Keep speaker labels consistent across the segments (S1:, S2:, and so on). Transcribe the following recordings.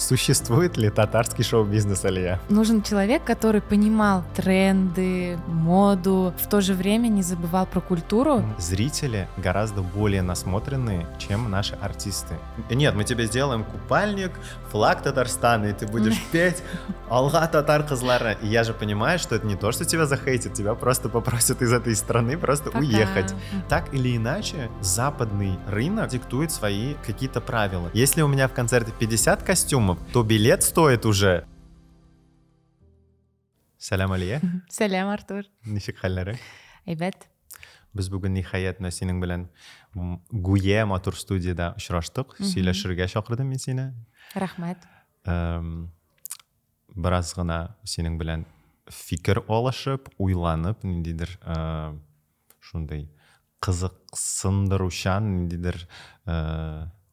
S1: Существует ли татарский шоу-бизнес, Алия?
S2: Нужен человек, который понимал тренды, моду, в то же время не забывал про культуру.
S1: Зрители гораздо более насмотренные, чем наши артисты. Нет, мы тебе сделаем купальник, флаг Татарстана, и ты будешь петь «Алга татар кызлары». И я же понимаю, что это не то, что тебя захейтят, тебя просто попросят из этой страны просто уехать. Так или иначе, западный рынок диктует свои какие-то правила. Если у меня в концерте 50 костюмов, то билет стоит уже... Сәлем, Алия.
S2: Сәлем, Артур.
S1: Ничек хәлләрең?
S2: Әйбәт.
S1: Біз бүгін ниһаят сенің белән Гуя Матур студияда очраштык. Сөйләшергә чакырдым мен сине.
S2: Рахмәт.
S1: Бераз гына синең белән фикер алышып, уйланып, ниндидер шундай кызыксындыручан, ниндидер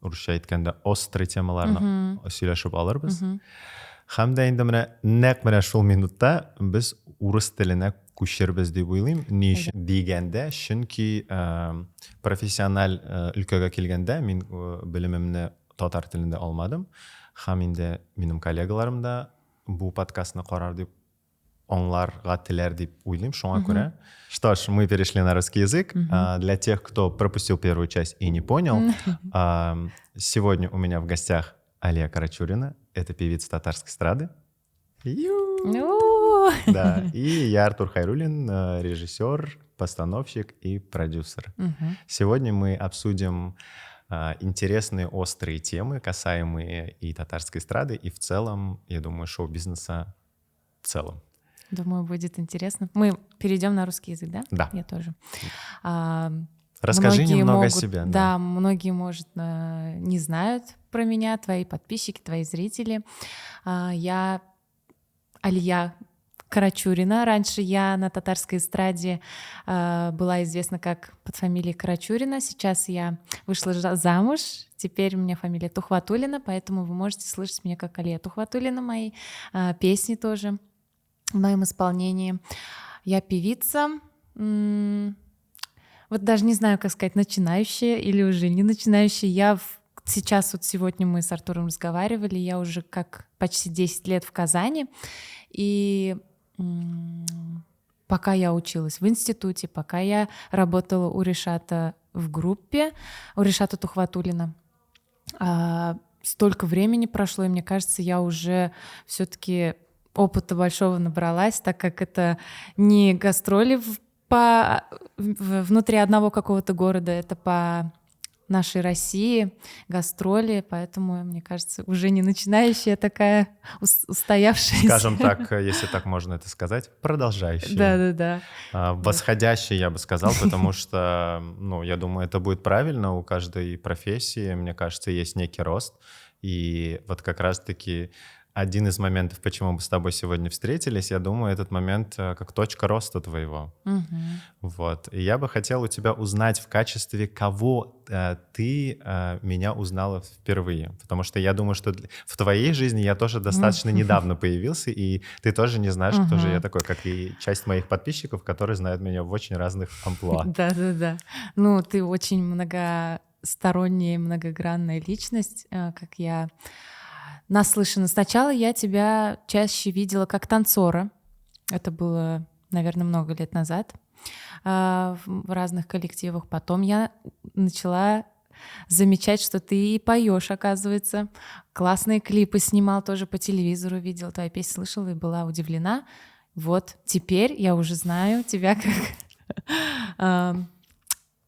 S1: урысча әйткәндә острый темаларны сөйләшеп алырбыз. Һәм дә инде менә шул минутта без урыс теленә күчербез дип уйлыйм. Ни дигәндә, чөнки профессиональ өлкәгә килгәндә мин белемемне татар телендә алмадым. Һәм инде минем коллегаларым да бу подкастны карар дип аңларга теләр дип уйлыйм. Шуңа күрә. Что ж, мы перешли на русский язык. Для тех, кто пропустил первую часть и не понял, сегодня у меня в гостях Алия Карачурина. Это певица татарской эстрады. Да. И я Артур Хайруллин, режиссер, постановщик и продюсер. Сегодня мы обсудим интересные, острые темы, касаемые и татарской эстрады, и в целом, я думаю, шоу-бизнеса в целом.
S2: Думаю, будет интересно. Мы перейдем на русский язык, да?
S1: Да.
S2: Я тоже.
S1: Расскажи немного о себе.
S2: Да, многие, может, не знают про меня, твои подписчики, твои зрители. Я Алия Карачурина. Раньше я на татарской эстраде была известна как под фамилией Карачурина. Сейчас я вышла замуж. Теперь у меня фамилия Тухватуллина, поэтому вы можете слышать меня как Алия Тухватуллина. Мои песни тоже в моем исполнении. Я певица. Вот даже не знаю, как сказать, начинающая или уже не начинающая. Сейчас вот сегодня мы с Артуром разговаривали, я уже как почти 10 лет в Казани, и пока я училась в институте, пока я работала у Решата в группе, у Решата Тухватуллина, столько времени прошло, и мне кажется, я уже все-таки опыта большого набралась, так как это не гастроли внутри одного какого-то города, это по нашей России гастроли, поэтому, мне кажется, уже не начинающая, такая устоявшаяся.
S1: Скажем так, если так можно это сказать, продолжающая.
S2: Да-да-да.
S1: Восходящая, я бы сказал, потому что, я думаю, это будет правильно. У каждой профессии, мне кажется, есть некий рост. И вот как раз-таки один из моментов, почему мы с тобой сегодня встретились, я думаю, этот момент как точка роста твоего. Вот. И я бы хотел у тебя узнать, в качестве кого ты меня узнала впервые. Потому что я думаю, что в твоей жизни я тоже достаточно недавно появился, и ты тоже не знаешь, кто же я такой, как и часть моих подписчиков, которые знают меня в очень разных амплуа.
S2: Да-да-да. Ты очень многосторонняя, многогранная личность, как я наслышана. Сначала я тебя чаще видела как танцора. Это было, наверное, много лет назад в разных коллективах. Потом я начала замечать, что ты и поешь, оказывается. Классные клипы снимал тоже по телевизору, видела твои песни, слышала и была удивлена. Вот теперь я уже знаю тебя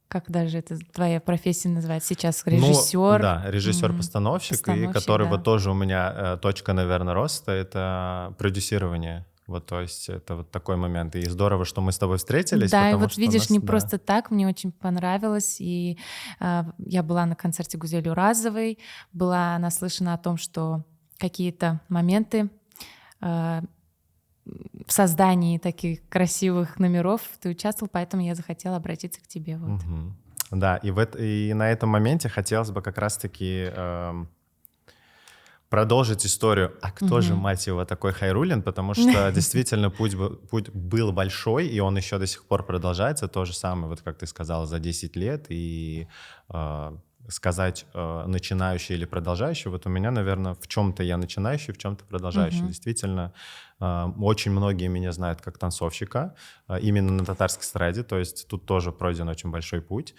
S2: как даже это твоя профессия называется сейчас, режиссер.
S1: Да, режиссер-постановщик, и которого тоже у меня точка, наверное, роста, это продюсирование. Вот, то есть это вот такой момент. И здорово, что мы с тобой встретились.
S2: Да, и вот видишь, не просто так, мне очень понравилось. И я была на концерте Гузели Уразовой, была наслышана о том, что какие-то моменты в создании таких красивых номеров ты участвовал, поэтому я захотела обратиться к тебе. Вот.
S1: Да, и на этом моменте хотелось бы как раз-таки продолжить историю. А кто же, мать его, такой Хайруллин? Потому что действительно путь был большой, и он еще до сих пор продолжается. То же самое, вот как ты сказала, за 10 лет. И сказать начинающий или продолжающий. Вот у меня, наверное, в чем-то я начинающий, в чем-то продолжающий. Действительно, очень многие меня знают как танцовщика, именно на татарской эстраде, то есть тут тоже пройден очень большой путь,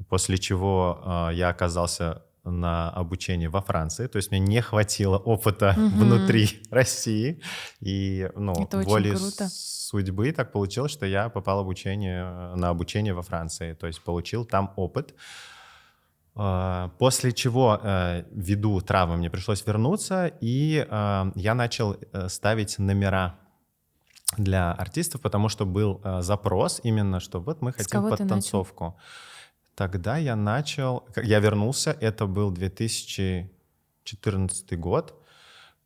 S1: после чего я оказался на обучении во Франции, то есть мне не хватило опыта внутри России, и волей судьбы так получилось, что я попал на обучение во Франции, то есть получил там опыт. После чего, ввиду травмы, мне пришлось вернуться, и я начал ставить номера для артистов, потому что был запрос именно, что вот мы хотим подтанцовку. Тогда я вернулся, это был 2014 год.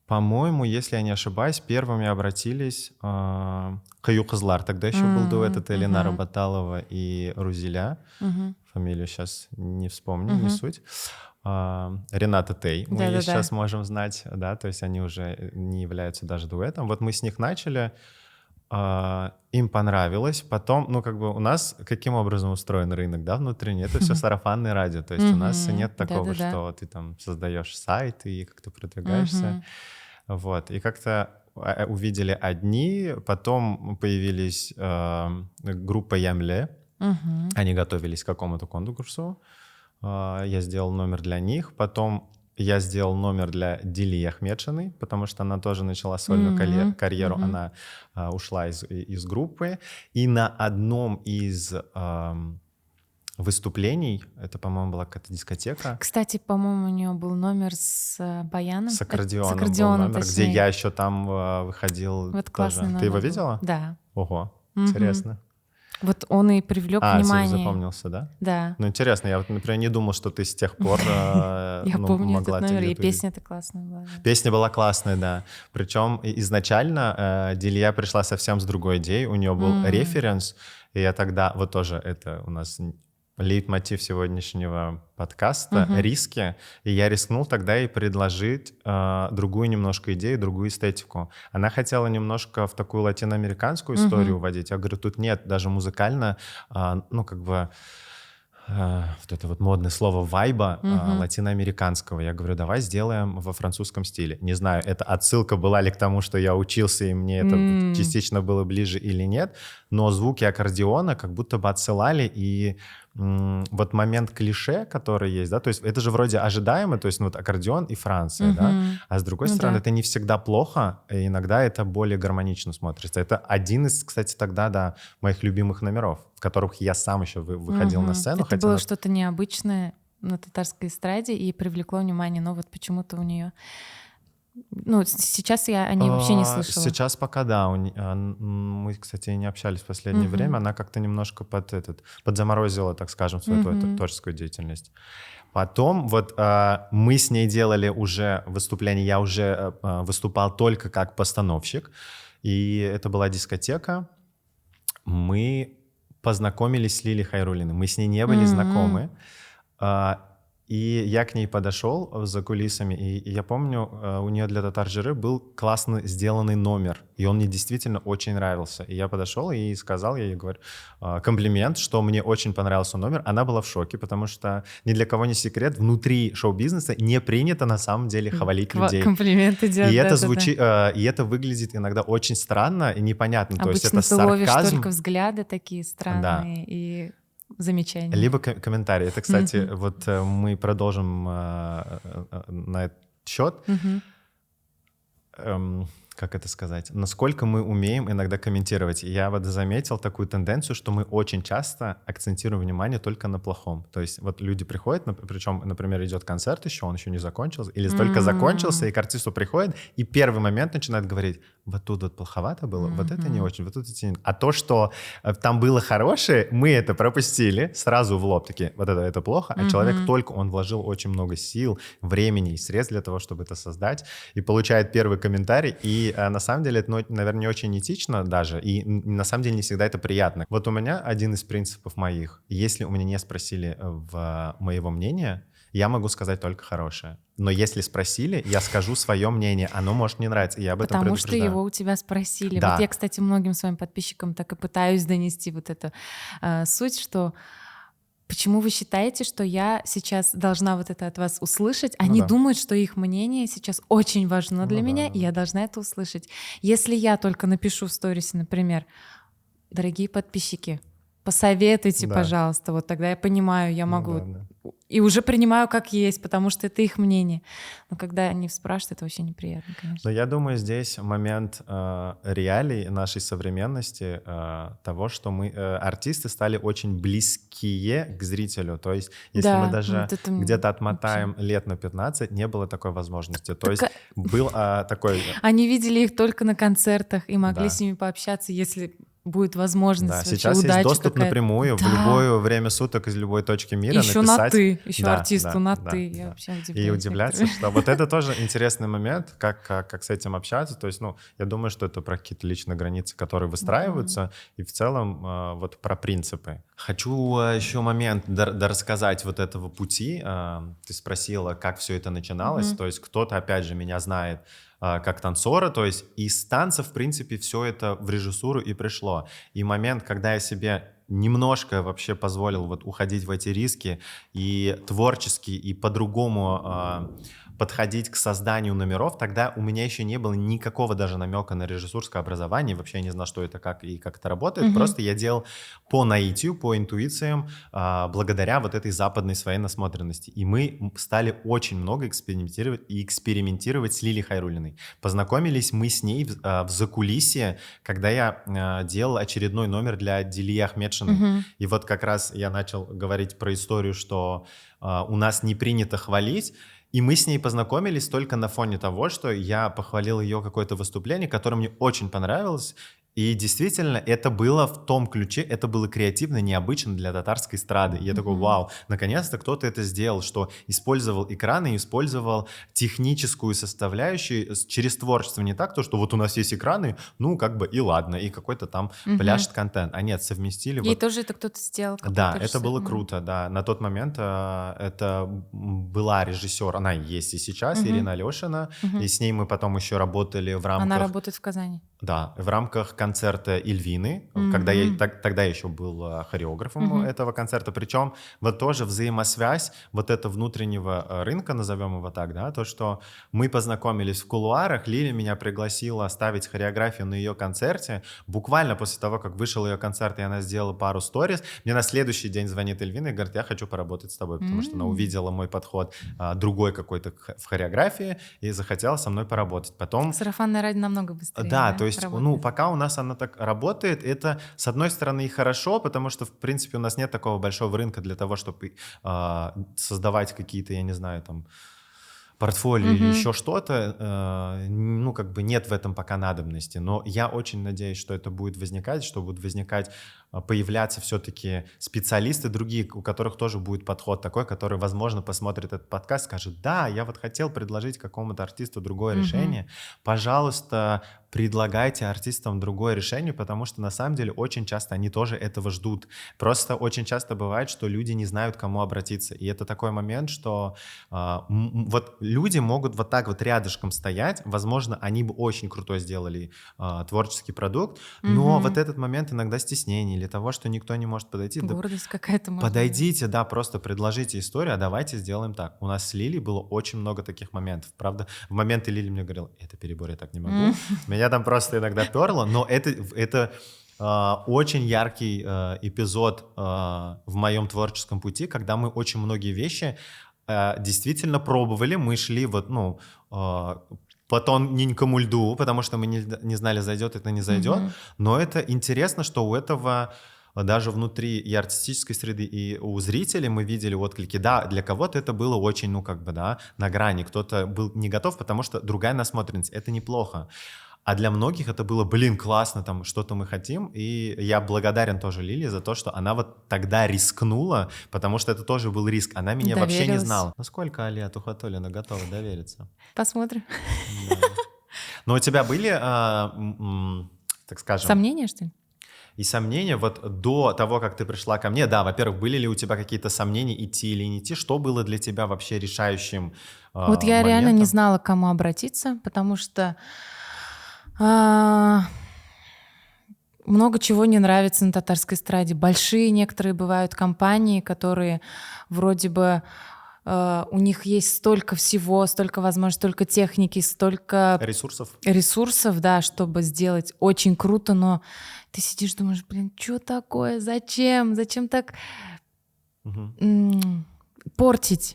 S1: По-моему, если я не ошибаюсь, первыми обратились Каю Кызлар. Тогда еще был дуэт, это Элинара Баталова и Рузиля. Фамилию сейчас не вспомню, не суть. Рената Тей, мы ее сейчас можем знать, да, то есть они уже не являются даже дуэтом. Вот мы с них начали, им понравилось. Потом, у нас каким образом устроен рынок, да, внутренний? Это все сарафанное радио, то есть у нас нет такого, что ты там создаешь сайт и как-то продвигаешься. Вот, и как-то увидели одни, потом появились группа Ямле, они готовились к какому-то конкурсу, я сделал номер для них, потом я сделал номер для Дилии Ахмедшиной, потому что она тоже начала сольную карьеру, она ушла из группы, и на одном из выступлений, это, по-моему, была какая-то дискотека.
S2: Кстати, по-моему, у нее был номер с баяном.
S1: С аккордеоном был номер, где я еще там выходил.
S2: Вот классный номер.
S1: Ты его видела?
S2: Да.
S1: Ого, интересно.
S2: Вот он и привлек внимание.
S1: Запомнился, да?
S2: Да.
S1: Ну, интересно, я вот, например, не думал, что ты с тех пор
S2: я помню этот номер, и песня-то классная была.
S1: Песня была классная, да. Причем изначально Дилия пришла совсем с другой идеей, у нее был референс, и я тогда, вот тоже это у нас лейтмотив сегодняшнего подкаста «Риски». И я рискнул тогда ей предложить другую немножко идею, другую эстетику. Она хотела немножко в такую латиноамериканскую историю уводить. Я говорю, тут нет, даже музыкально, вот это вот модное слово вайба латиноамериканского. Я говорю, давай сделаем во французском стиле. Не знаю, это отсылка была ли к тому, что я учился, и мне это частично было ближе или нет, но звуки аккордеона как будто бы отсылали, и вот момент клише, который есть, да, то есть это же вроде ожидаемо, то есть вот аккордеон и Франция, да, а с другой стороны это не всегда плохо, и иногда это более гармонично смотрится. Это один из, кстати, тогда, да, моих любимых номеров, в которых я сам еще выходил на сцену.
S2: Это было что-то необычное на татарской эстраде и привлекло внимание, но вот почему-то у нее... сейчас я о ней вообще не слышала.
S1: Сейчас пока да. Мы, кстати, не общались в последнее время. Она как-то немножко подзаморозила, так скажем, свою творческую деятельность. Потом вот мы с ней делали уже выступление. Я уже выступал только как постановщик. И это была дискотека. Мы познакомились с Лилей Хайруллиной. Мы с ней не были знакомы. И я к ней подошел за кулисами, и я помню, у нее для Татар Жиры был классно сделанный номер, и он мне действительно очень нравился. И я подошел и сказал ей, говорю, комплимент, что мне очень понравился номер. Она была в шоке, потому что ни для кого не секрет, внутри шоу-бизнеса не принято на самом деле хвалить людей.
S2: Комплименты делать.
S1: И это звучит, и это выглядит иногда очень странно и непонятно.
S2: Обычно
S1: то есть это
S2: ты ловишь
S1: сарказм.
S2: Только взгляды такие странные и замечания.
S1: Либо комментарии. Это, кстати, вот мы продолжим на этот счет. Как это сказать? Насколько мы умеем иногда комментировать. Я вот заметил такую тенденцию, что мы очень часто акцентируем внимание только на плохом. То есть вот люди приходят, причем, например, идет концерт еще, он еще не закончился, или только закончился, и к артисту приходит, и первый момент начинает говорить, вот тут вот плоховато было, вот это не очень, вот тут это не... А то, что там было хорошее, мы это пропустили сразу в лоб, такие, вот это плохо, а человек только, он вложил очень много сил, времени и средств для того, чтобы это создать, и получает первый комментарий, и на самом деле это, наверное, не очень этично даже, и на самом деле не всегда это приятно. Вот у меня один из принципов моих, если у меня не спросили моего мнения, я могу сказать только хорошее. Но если спросили, я скажу свое мнение. Оно может не нравиться, и я об этом
S2: предупреждаю.
S1: Потому
S2: что его у тебя спросили.
S1: Да.
S2: Вот я, кстати, многим своим подписчикам так и пытаюсь донести вот эту суть, что почему вы считаете, что я сейчас должна вот это от вас услышать? Они думают, что их мнение сейчас очень важно для меня, и я должна это услышать. Если я только напишу в сторисе, например, дорогие подписчики, посоветуйте, пожалуйста, вот тогда я понимаю, я могу... И уже принимаю как есть, потому что это их мнение. Но когда они спрашивают, это вообще неприятно, конечно.
S1: Но я думаю, здесь момент реалий нашей современности, того, что мы, артисты, стали очень близкие к зрителю. То есть если мы даже где-то отмотаем вообще лет на 15, не было такой возможности. То есть был такой...
S2: Они видели их только на концертах и могли с ними пообщаться, если... будет возможность.
S1: Да, сейчас есть доступ напрямую в любое время суток из любой точки мира
S2: еще
S1: написать.
S2: На ты, еще артисту на ты. Я вообще удивляюсь.
S1: И удивляться, что вот это тоже интересный момент, как с этим общаться. То есть, я думаю, что это про какие-то личные границы, которые выстраиваются, и в целом вот про принципы. Хочу еще момент дорассказать вот этого пути. Ты спросила, как все это начиналось. То есть кто-то, опять же, меня знает как танцора, то есть из танцев, в принципе, все это в режиссуру и пришло. И момент, когда я себе немножко вообще позволил вот уходить в эти риски и творчески, и по-другому подходить к созданию номеров, тогда у меня еще не было никакого даже намека на режиссурское образование, вообще я не знал, что это, как и как это работает, просто я делал по наитию, по интуициям, благодаря вот этой западной своей насмотренности. И мы стали очень много экспериментировать с Лилей Хайруллиной. Познакомились мы с ней в закулисье, когда я делал очередной номер для Дилии Ахмедшиной. И вот как раз я начал говорить про историю, что у нас не принято хвалить. И мы с ней познакомились только на фоне того, что я похвалил ее какое-то выступление, которое мне очень понравилось. И действительно, это было в том ключе, это было креативно, необычно для татарской эстрады. И я такой, вау, наконец-то кто-то это сделал, что использовал экраны, использовал техническую составляющую через творчество. Не так, то, что вот у нас есть экраны, ну, как бы и ладно, и какой-то там пляшет контент. А нет, совместили.
S2: И тоже это кто-то сделал.
S1: Да, это было круто, да. На тот момент это была режиссер, она есть и сейчас, Ирина Алешина, и с ней мы потом еще работали в рамках...
S2: Она работает в Казани.
S1: Да, в рамках концерта Ильвины, когда тогда я еще был хореографом этого концерта, причем вот тоже взаимосвязь вот этого внутреннего рынка, назовем его так, да, то, что мы познакомились в кулуарах, Лиля меня пригласила ставить хореографию на ее концерте, буквально после того, как вышел ее концерт, и она сделала пару сториз, мне на следующий день звонит Ильвина и говорит, я хочу поработать с тобой, потому что она увидела мой подход другой какой-то в хореографии и захотела со мной поработать. Потом...
S2: Сарафанное радио намного быстрее.
S1: Да, то есть, пока у нас она так работает, это, с одной стороны, и хорошо, потому что, в принципе, у нас нет такого большого рынка для того, чтобы создавать какие-то, я не знаю, там, портфолио или еще что-то, как бы нет в этом пока надобности. Но я очень надеюсь, что это будет возникать, что будут появляться все-таки специалисты другие, у которых тоже будет подход такой, который, возможно, посмотрит этот подкаст, скажет, да, я вот хотел предложить какому-то артисту другое решение, пожалуйста, предлагайте артистам другое решение, потому что на самом деле очень часто они тоже этого ждут. Просто очень часто бывает, что люди не знают, к кому обратиться. И это такой момент, что вот люди могут вот так вот рядышком стоять, возможно, они бы очень крутой сделали творческий продукт, но вот этот момент иногда стеснения или того, что никто не может подойти.
S2: Гордость какая-то.
S1: Подойдите, да, просто предложите историю, а давайте сделаем так. У нас с Лилей было очень много таких моментов. Правда, в моменты Лили мне говорила, это перебор, я так не могу. Меня там просто иногда перло, но это очень яркий эпизод в моем творческом пути, когда мы очень многие вещи действительно пробовали, мы шли по тоненькому льду, потому что мы не знали, зайдет это, не зайдет, но это интересно, что у этого даже внутри и артистической среды, и у зрителей мы видели отклики. Да, для кого-то это было очень, на грани, кто-то был не готов, потому что другая насмотренность, это неплохо. А для многих это было, классно, там что-то мы хотим. И я благодарен тоже Лиле за то, что она вот тогда рискнула, потому что это тоже был риск. Она меня вообще не знала. Насколько Алия Тухватуллина готова довериться?
S2: Посмотрим.
S1: Да. Но у тебя были, так скажем...
S2: Сомнения, что ли?
S1: И сомнения вот до того, как ты пришла ко мне, да, во-первых, были ли у тебя какие-то сомнения, идти или не идти? Что было для тебя вообще решающим
S2: Вот я
S1: моментом?
S2: реально не знала, к кому обратиться, потому что много чего не нравится на татарской эстраде. Большие некоторые бывают компании, которые вроде бы у них есть столько всего, столько возможностей, столько техники, столько ресурсов, да, чтобы сделать очень круто, но ты сидишь, думаешь, блин, что такое, зачем так портить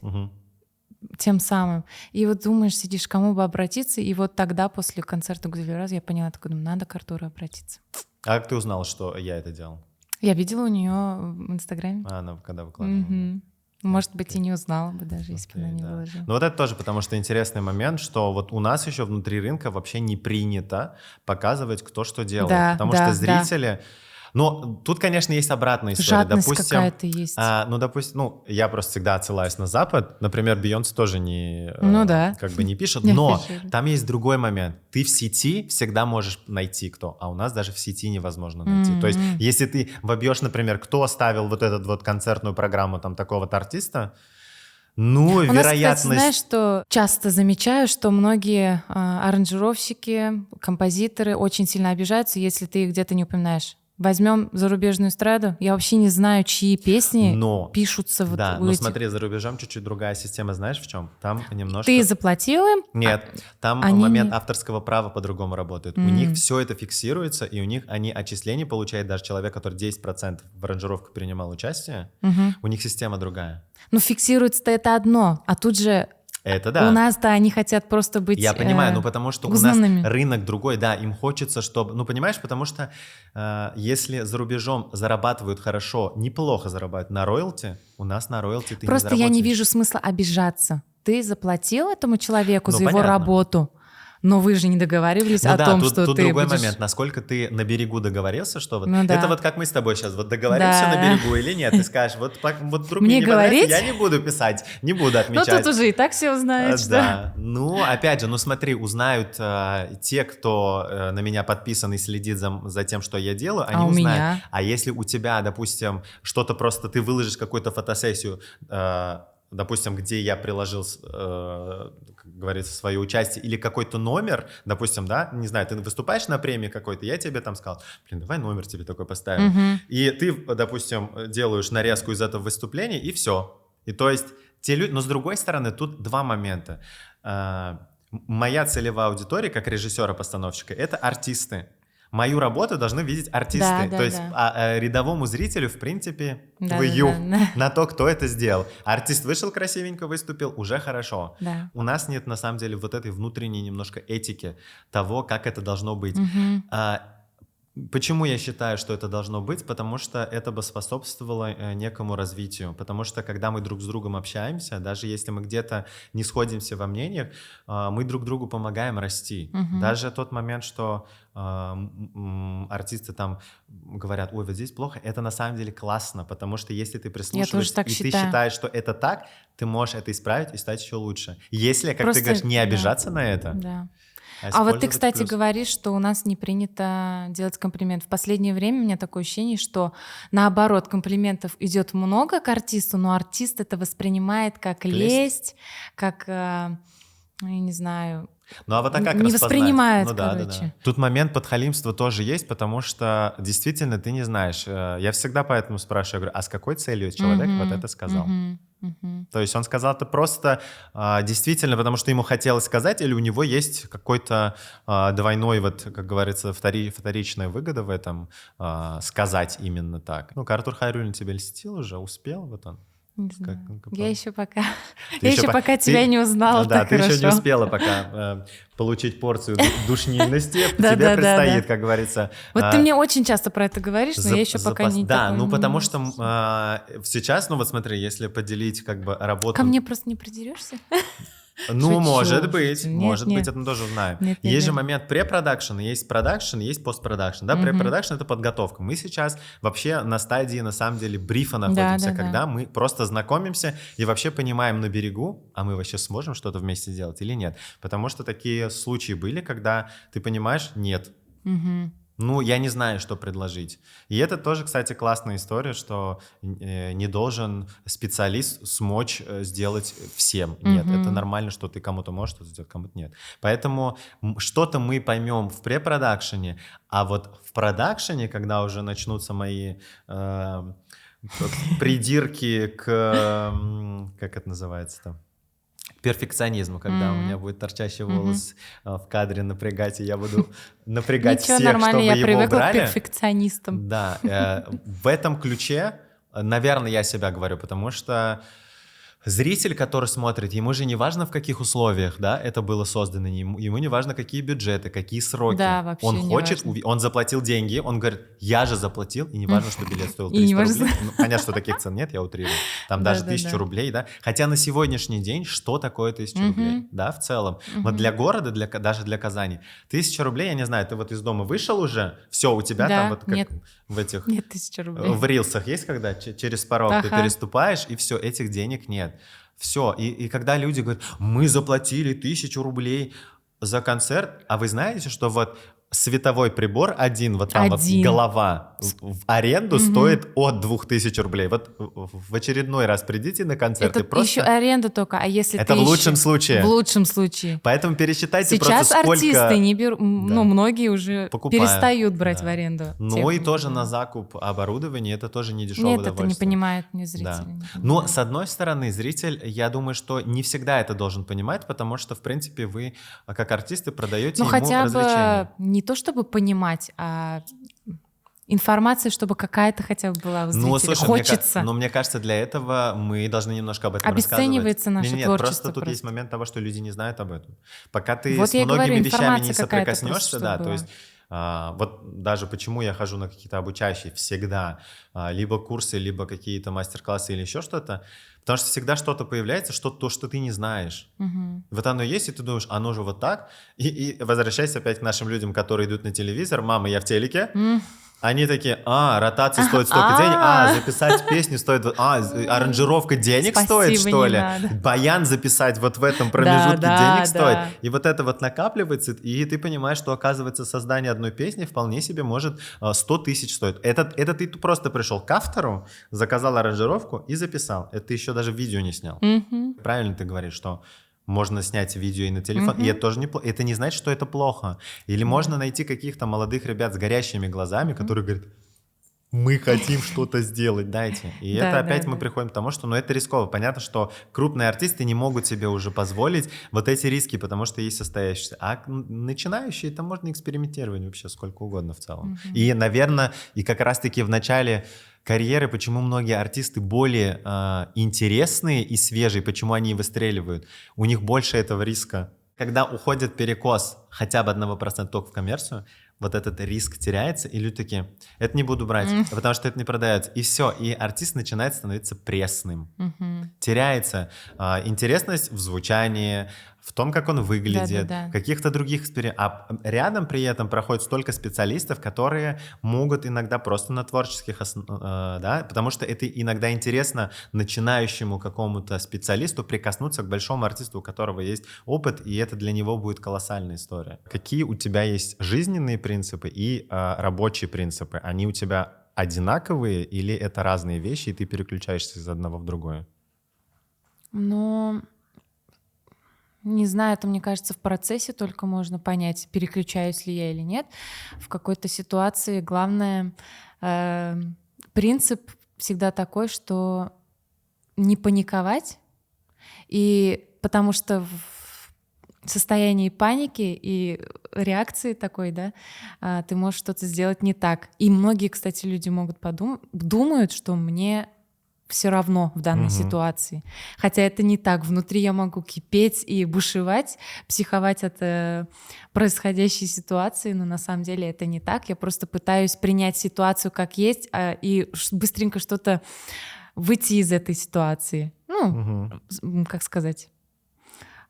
S2: тем самым. И вот думаешь, сидишь, кому бы обратиться, и вот тогда после концерта Гузель-Раз я поняла, такой, надо к Артуру обратиться.
S1: А как ты узнала, что я это делал?
S2: Я видела у нее в Инстаграме.
S1: Она когда выкладывала.
S2: Может быть, и не узнала бы даже, если бы она не выложила.
S1: Ну вот это тоже, потому что интересный момент, что вот у нас еще внутри рынка вообще не принято показывать, кто что делает.
S2: Да,
S1: потому что зрители... Но тут, конечно, есть обратная история.
S2: Жадность какая-то есть.
S1: Допустим, я просто всегда отсылаюсь на Запад. Например, Бейонсе тоже не пишет. Но там есть другой момент. Ты в сети всегда можешь найти кто, а у нас даже в сети невозможно найти. То есть, если ты вобьешь, например, кто оставил вот эту вот концертную программу там такого-то артиста, вероятность...
S2: Кстати, знаешь, что часто замечаю, что многие аранжировщики, композиторы очень сильно обижаются, если ты их где-то не упоминаешь. Возьмем зарубежную эстраду. Я вообще не знаю, чьи песни пишутся у этих.
S1: Но смотри, за рубежом чуть-чуть другая система, знаешь в чем? Там немножко...
S2: Ты заплатил им?
S1: Нет, там момент авторского права по-другому работает. У них все это фиксируется, и у них они отчисления получают, даже человек, который 10% в аранжировках принимал участие, у них система другая.
S2: Ну, фиксируется-то это одно, а тут же...
S1: Это да.
S2: У нас-то они хотят просто быть
S1: Я понимаю, потому что
S2: узнанными.
S1: У нас рынок другой, да, им хочется, чтобы... понимаешь, потому что если за рубежом зарабатывают хорошо, неплохо зарабатывают на роялти, у нас на роялти ты
S2: просто
S1: не заработаешь.
S2: Я не вижу смысла обижаться. Ты заплатил этому человеку за его работу, но вы же не договаривались о том, что
S1: тут
S2: ты
S1: другой
S2: будешь...
S1: момент, насколько ты на берегу договорился, что вот...
S2: Ну, да.
S1: Это вот как мы с тобой сейчас, вот договоримся на берегу или нет, ты скажешь, вот вдруг мне не
S2: говорить?
S1: я не буду писать, не буду отмечать.
S2: Ну, тут уже и так все узнают,
S1: Да, опять же, смотри, узнают те, кто на меня подписан и следит за тем, что я делаю, они узнают.
S2: Меня?
S1: А если у тебя, допустим, что-то просто, ты выложишь какую-то фотосессию, допустим, где я приложил, как говорится, свое участие, или какой-то номер, допустим, да, не знаю, ты выступаешь на премии какой-то, я тебе там сказал, давай номер тебе такой поставим. И ты, допустим, делаешь нарезку из этого выступления, и все. И то есть те люди, но с другой стороны, тут два момента. Моя целевая аудитория, как режиссера-постановщика, это артисты. Мою работу должны видеть артисты. То есть рядовому зрителю, в принципе, на то, кто это сделал. Артист вышел красивенько, выступил, уже хорошо.
S2: Да.
S1: У нас нет, на самом деле, вот этой внутренней немножко этики того, как это должно быть. Почему я считаю, что это должно быть? Потому что это бы способствовало некому развитию. Потому что когда мы друг с другом общаемся, даже если мы где-то не сходимся во мнениях, мы друг другу помогаем расти. Даже тот момент, что артисты там говорят, ой, вот здесь плохо, это на самом деле классно, потому что если ты прислушиваешься и ты считаешь, что это так, ты можешь это исправить и стать еще лучше. Если, как ты говоришь, не обижаться на это.
S2: Да. А вот ты, кстати, говоришь, что у нас не принято делать комплимент. В последнее время у меня такое ощущение, что наоборот, комплиментов идет много к артисту, но артист это воспринимает как лесть, как, я не знаю...
S1: А вот так как
S2: не воспринимает,
S1: Да. Тут момент подхалимства тоже есть, потому что действительно ты не знаешь. Я всегда поэтому спрашиваю, я говорю, а с какой целью человек вот это сказал? То есть он сказал это просто действительно, потому что ему хотелось сказать, или у него есть какой-то двойной, вот, как говорится, вторичная выгода в этом сказать именно так. Артур Хайруллин тебе льстил уже, успел, вот он.
S2: Не знаю. Я еще пока тебя не узнала.
S1: Да, ты еще не успела пока получить порцию душнильности. Тебе предстоит, как говорится.
S2: Вот ты мне очень часто про это говоришь, но я еще пока не...
S1: Да, потому что сейчас, вот смотри, если поделить как бы работу...
S2: Ко мне просто не придерешься?
S1: Может быть, это мы тоже узнаем. Есть же
S2: нет.
S1: момент препродакшена, есть продакшн, есть постпродакшн. Да, препродакшн — это подготовка. Мы сейчас вообще на стадии, на самом деле, брифа находимся, когда мы просто знакомимся и вообще понимаем на берегу, а мы вообще сможем что-то вместе делать или нет. Потому что такие случаи были, когда ты понимаешь, нет. Ну, я не знаю, что предложить. И это тоже, кстати, классная история, что не должен специалист смочь сделать всем. Нет, это нормально, что ты кому-то можешь что-то сделать, кому-то нет. Поэтому что-то мы поймем в препродакшене, а вот в продакшене, когда уже начнутся мои придирки к... Как это называется-то? Перфекционизму, когда у меня будет торчащий волос в кадре напрягать, и я буду напрягать
S2: Ничего,
S1: всех,
S2: нормально,
S1: чтобы
S2: я
S1: его
S2: привыкла
S1: убрали.
S2: к перфекционистам.
S1: Да, в этом ключе, наверное, я себя говорю, потому что зритель, который смотрит, ему же не важно, в каких условиях, да, это было создано, ему не важно, какие бюджеты, какие сроки.
S2: Да, вообще
S1: он
S2: не
S1: хочет,
S2: важно.
S1: он заплатил деньги, он говорит, я же заплатил, и не важно, что билет стоил
S2: И не
S1: 300
S2: важно.
S1: рублей. Ну, понятно, что таких цен нет, я утрирую. Там даже 1000 рублей, да. Хотя на сегодняшний день, что такое 1000 рублей, да, в целом. Вот для города, даже для Казани, 1000 рублей, я не знаю, ты вот из дома вышел уже, все, у тебя там вот как
S2: нет.
S1: в этих...
S2: Нет 1000 рублей.
S1: В рилсах есть, когда через порог ты переступаешь, и все, этих денег нет. Все, и когда люди говорят, мы заплатили 1000 рублей за концерт, а вы знаете, что вот световой прибор один, вот там вот голова в аренду стоит от 2000 рублей. Вот в очередной раз придите на концерт
S2: это
S1: и просто...
S2: еще аренда только, а если
S1: это
S2: ты
S1: в лучшем случае.
S2: В лучшем случае.
S1: Поэтому пересчитайте
S2: сейчас
S1: просто сколько...
S2: артисты не берут, ну, многие уже
S1: покупают,
S2: перестают брать в аренду.
S1: Ну и тоже на закуп оборудования, это тоже не дешевое удовольствие.
S2: Нет, это не понимает не зритель.
S1: Да. Но с одной стороны, зритель, я думаю, что не всегда это должен понимать, потому что, в принципе, вы, как артисты, продаете ему
S2: хотя
S1: развлечения.
S2: бы не то чтобы понимать, а информация, чтобы какая-то хотя бы была у зрителя.
S1: Ну, слушай,
S2: хочется.
S1: Но мне кажется, для этого мы должны немножко об этом
S2: обесценивается
S1: рассказывать.
S2: наше
S1: Нет,
S2: творчество.
S1: Просто тут есть момент того, что люди не знают об этом. Пока ты
S2: вот
S1: с многими вещами не
S2: соприкоснешься,
S1: соприкоснешься, да, то есть вот даже почему я хожу на какие-то обучающие всегда, либо курсы, либо какие-то мастер-классы или еще что-то, потому что всегда что-то появляется, то, что ты не знаешь. Вот оно есть, и ты думаешь, оно же вот так. И возвращайся опять к нашим людям, которые идут на телевизор. Мама, я в телеке. Они такие, ротация стоит столько денег, записать песню стоит, аранжировка денег стоит, что ли? Баян записать вот в этом промежутке денег стоит. И вот это вот накапливается, и ты понимаешь, что, оказывается, создание одной песни вполне себе может 100 тысяч стоить. Это ты просто пришел к автору, заказал аранжировку и записал. Это ты еще даже видео не снял. Правильно ты говоришь, что можно снять видео и на телефон, и это тоже неплохо. Это не значит, что это плохо. Или можно найти каких-то молодых ребят с горящими глазами, которые говорят, мы хотим что-то сделать, дайте. И это опять мы приходим к тому, что это рисково. Понятно, что крупные артисты не могут себе уже позволить вот эти риски, потому что есть состоящиеся. А начинающие, там можно экспериментировать вообще сколько угодно в целом. И, наверное, и как раз-таки в начале карьеры, почему многие артисты более интересные и свежие, почему они выстреливают, у них больше этого риска. Когда уходит перекос хотя бы 1% только в коммерцию, вот этот риск теряется, и люди такие, это не буду брать, потому что это не продается. И все, и артист начинает становиться пресным. Теряется интересность в звучании, в том, как он выглядит, каких-то других экспериментов. А рядом при этом проходит столько специалистов, которые могут иногда просто на творческих да, потому что это иногда интересно начинающему какому-то специалисту прикоснуться к большому артисту, у которого есть опыт, и это для него будет колоссальная история. Какие у тебя есть жизненные принципы и рабочие принципы? Они у тебя одинаковые или это разные вещи, и ты переключаешься из одного в другое?
S2: Ну... Не знаю, это, мне кажется, в процессе только можно понять, переключаюсь ли я или нет. В какой-то ситуации главное, принцип всегда такой, что не паниковать, и потому что в состоянии паники и реакции такой, да, ты можешь что-то сделать не так. И многие, кстати, люди могут думают, что мне все равно в данной ситуации. Хотя это не так. Внутри я могу кипеть и бушевать, психовать от происходящей ситуации, но на самом деле это не так. Я просто пытаюсь принять ситуацию как есть и быстренько что-то выйти из этой ситуации. Ну, как сказать?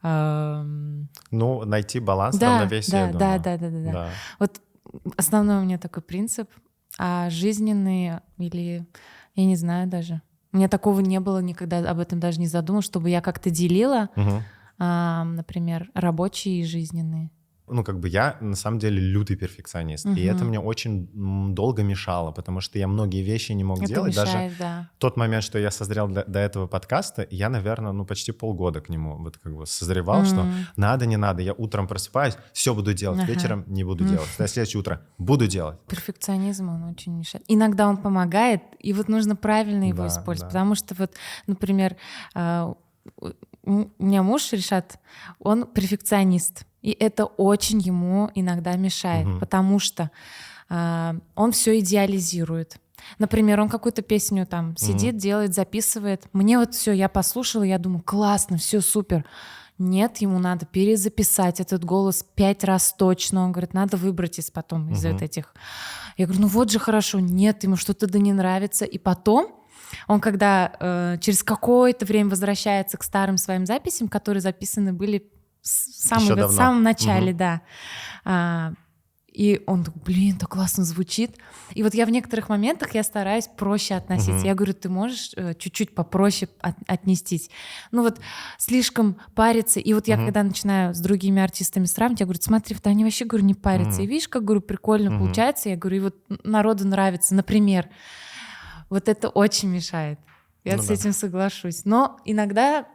S1: Ну, найти баланс, равновесие, я думаю.
S2: Да. Вот основной у меня такой принцип. А жизненные или... Я не знаю даже. У меня такого не было никогда, об этом даже не задумалась, чтобы я как-то делила, например, рабочие и жизненные.
S1: ну, как бы я на самом деле лютый перфекционист, и это мне очень долго мешало, потому что я многие вещи не мог
S2: Это
S1: делать.
S2: мешает,
S1: Даже
S2: да.
S1: тот момент, что я созрел до этого подкаста, я, наверное, ну, почти полгода к нему вот как бы созревал, что надо, не надо, я утром просыпаюсь, все буду делать, вечером не буду делать, на следующее утро буду делать.
S2: Перфекционизм, он очень мешает. Иногда он помогает, и вот нужно правильно его
S1: Да,
S2: использовать,
S1: да.
S2: потому что вот, например, у меня муж Ришат, он перфекционист, и это очень ему иногда мешает, потому что он все идеализирует. Например, он какую-то песню там сидит, делает, записывает. Мне вот все, я послушала, я думаю, классно, все супер. Нет, ему надо перезаписать этот голос 5 раз точно. Он говорит, надо выбрать потом из вот этих. Я говорю, ну вот же хорошо. Нет, ему что-то да не нравится. И потом он, когда через какое-то время возвращается к старым своим записям, которые записаны были в самом начале, да. И он такой, блин, так классно звучит. И вот я в некоторых моментах я стараюсь проще относиться. Я говорю, ты можешь чуть-чуть попроще отнестись. Ну вот слишком париться. И вот я когда начинаю с другими артистами сравнивать, я говорю, смотри, они вообще, говорю, не парятся. И видишь, как, говорю, прикольно получается. Я говорю, и вот народу нравится. Например, вот это очень мешает. Я с этим соглашусь. Но иногда,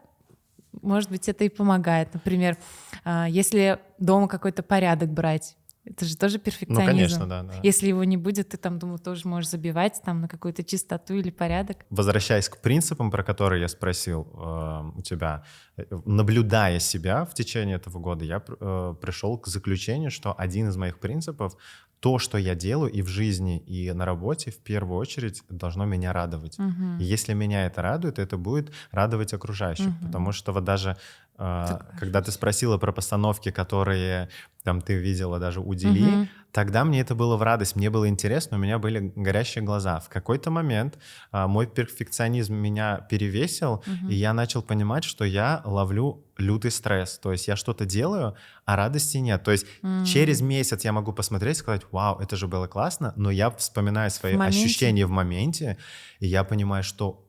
S2: может быть, это и помогает. Например, если дома какой-то порядок брать, это же тоже перфекционизм.
S1: Ну, конечно, да.
S2: Если его не будет, ты там, думаю, тоже можешь забивать там на какую-то чистоту или порядок.
S1: Возвращаясь к принципам, про которые я спросил у тебя, наблюдая себя в течение этого года, я пришел к заключению, что один из моих принципов — то, что я делаю и в жизни, и на работе, в первую очередь должно меня радовать. И если меня это радует, это будет радовать окружающих. Потому что вот даже когда ты спросила про постановки, которые там ты видела даже у Дили, тогда мне это было в радость, мне было интересно, у меня были горящие глаза. В какой-то момент мой перфекционизм меня перевесил, и я начал понимать, что я ловлю лютый стресс. То есть я что-то делаю, а радости нет. То есть через месяц я могу посмотреть и сказать, вау, это же было классно, но я вспоминаю свои ощущения в моменте, и я понимаю, что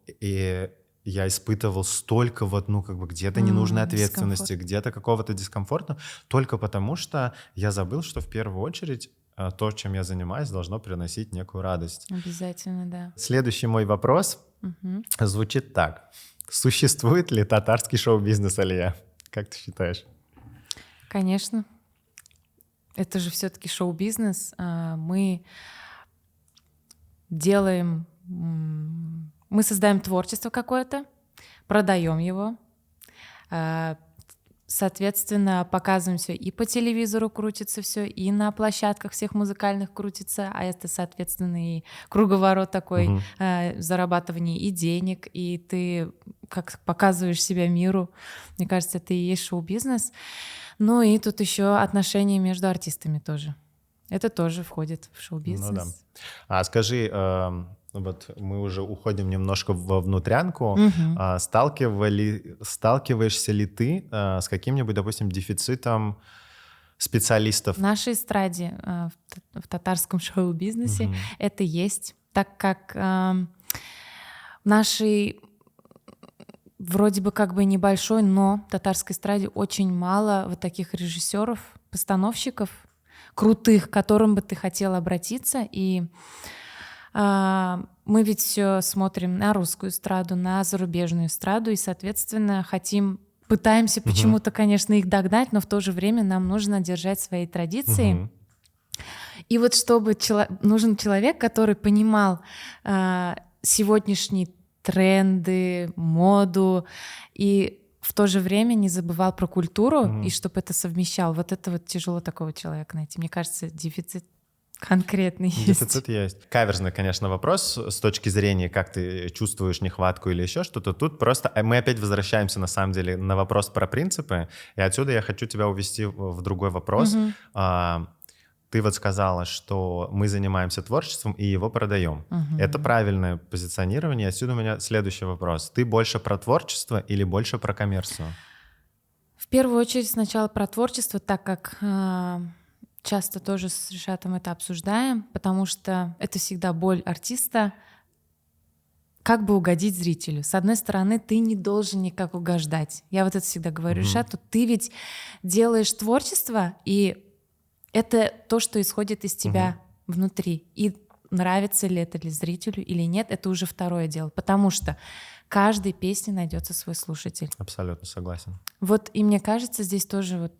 S1: я испытывал столько вот, ну, как бы где-то ненужной ответственности, где-то какого-то дискомфорта, только потому что я забыл, что в первую очередь то, чем я занимаюсь, должно приносить некую радость.
S2: Обязательно, да.
S1: Следующий мой вопрос звучит так. Существует ли татарский шоу-бизнес, Алия? Как ты считаешь?
S2: Конечно. Это же все-таки шоу-бизнес. Мы делаем... Мы создаем творчество какое-то, продаем его, соответственно, показываем все и по телевизору крутится все, и на площадках всех музыкальных крутится, а это, соответственно, и круговорот такой зарабатывания и денег, и ты как показываешь себя миру. Мне кажется, это и есть шоу-бизнес. Ну и тут еще отношения между артистами тоже. Это тоже входит в шоу-бизнес.
S1: Ну да. А скажи, вот мы уже уходим немножко во внутрянку. Сталкиваешься ли ты с каким-нибудь, допустим, дефицитом специалистов?
S2: В нашей эстраде, в татарском шоу-бизнесе это есть, так как в нашей вроде бы как бы небольшой, но татарской эстраде очень мало вот таких режиссеров, постановщиков крутых, к которым бы ты хотел обратиться. И мы ведь все смотрим на русскую эстраду, на зарубежную эстраду, и, соответственно, пытаемся почему-то, конечно, их догнать, но в то же время нам нужно держать свои традиции. И вот чтобы нужен человек, который понимал сегодняшние тренды, моду, и в то же время не забывал про культуру, и чтобы это совмещал. Вот это вот тяжело такого человека найти. Мне кажется, дефицит конкретный есть.
S1: Дефицит есть. Каверзный, конечно, вопрос с точки зрения, как ты чувствуешь нехватку или еще что-то. Тут просто мы опять возвращаемся, на самом деле, на вопрос про принципы, и отсюда я хочу тебя увести в другой вопрос. Ты вот сказала, что мы занимаемся творчеством и его продаем. Это правильное позиционирование. Отсюда у меня следующий вопрос. Ты больше про творчество или больше про коммерцию?
S2: В первую очередь сначала про творчество, так как часто тоже с Ришатом это обсуждаем, потому что это всегда боль артиста, как бы угодить зрителю. С одной стороны, ты не должен никак угождать. Я вот это всегда говорю Ришату. Ты ведь делаешь творчество, и это то, что исходит из тебя внутри. И нравится ли это ли зрителю или нет, это уже второе дело. Потому что каждой песне найдется свой слушатель.
S1: Абсолютно согласен.
S2: Вот, и мне кажется, здесь тоже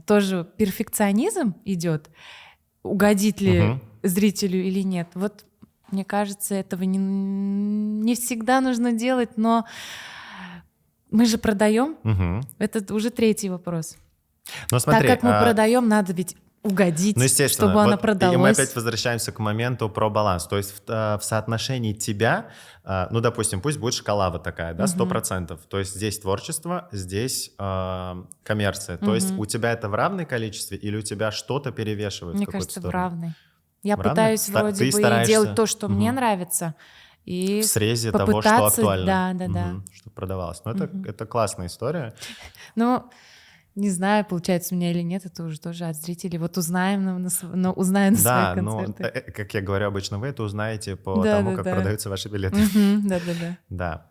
S2: тоже перфекционизм идет, угодить ли зрителю или нет. Вот, мне кажется, этого не всегда нужно делать, но мы же продаем. Это уже третий вопрос.
S1: Но смотри,
S2: так как мы продаем, надо ведь угодить, чтобы она продалась.
S1: И мы опять возвращаемся к моменту про баланс. То есть в соотношении тебя, ну, допустим, пусть будет шкала вот такая, да, 100%. То есть здесь творчество, здесь коммерция. То есть у тебя это в равном количестве или у тебя что-то перевешивает в какую-то сторону?
S2: Мне кажется, в равной. Я
S1: в равной?
S2: пытаюсь вроде бы
S1: стараешься...
S2: делать то, что мне нравится, и
S1: в срезе того, что актуально.
S2: Да.
S1: Чтобы продавалось. Но это классная история.
S2: Ну, не знаю, получается у меня или нет, это уже тоже от зрителей. Вот узнаем на свои концерты.
S1: Да, но, как я говорю обычно, вы это узнаете по тому, как продаются ваши билеты. Да.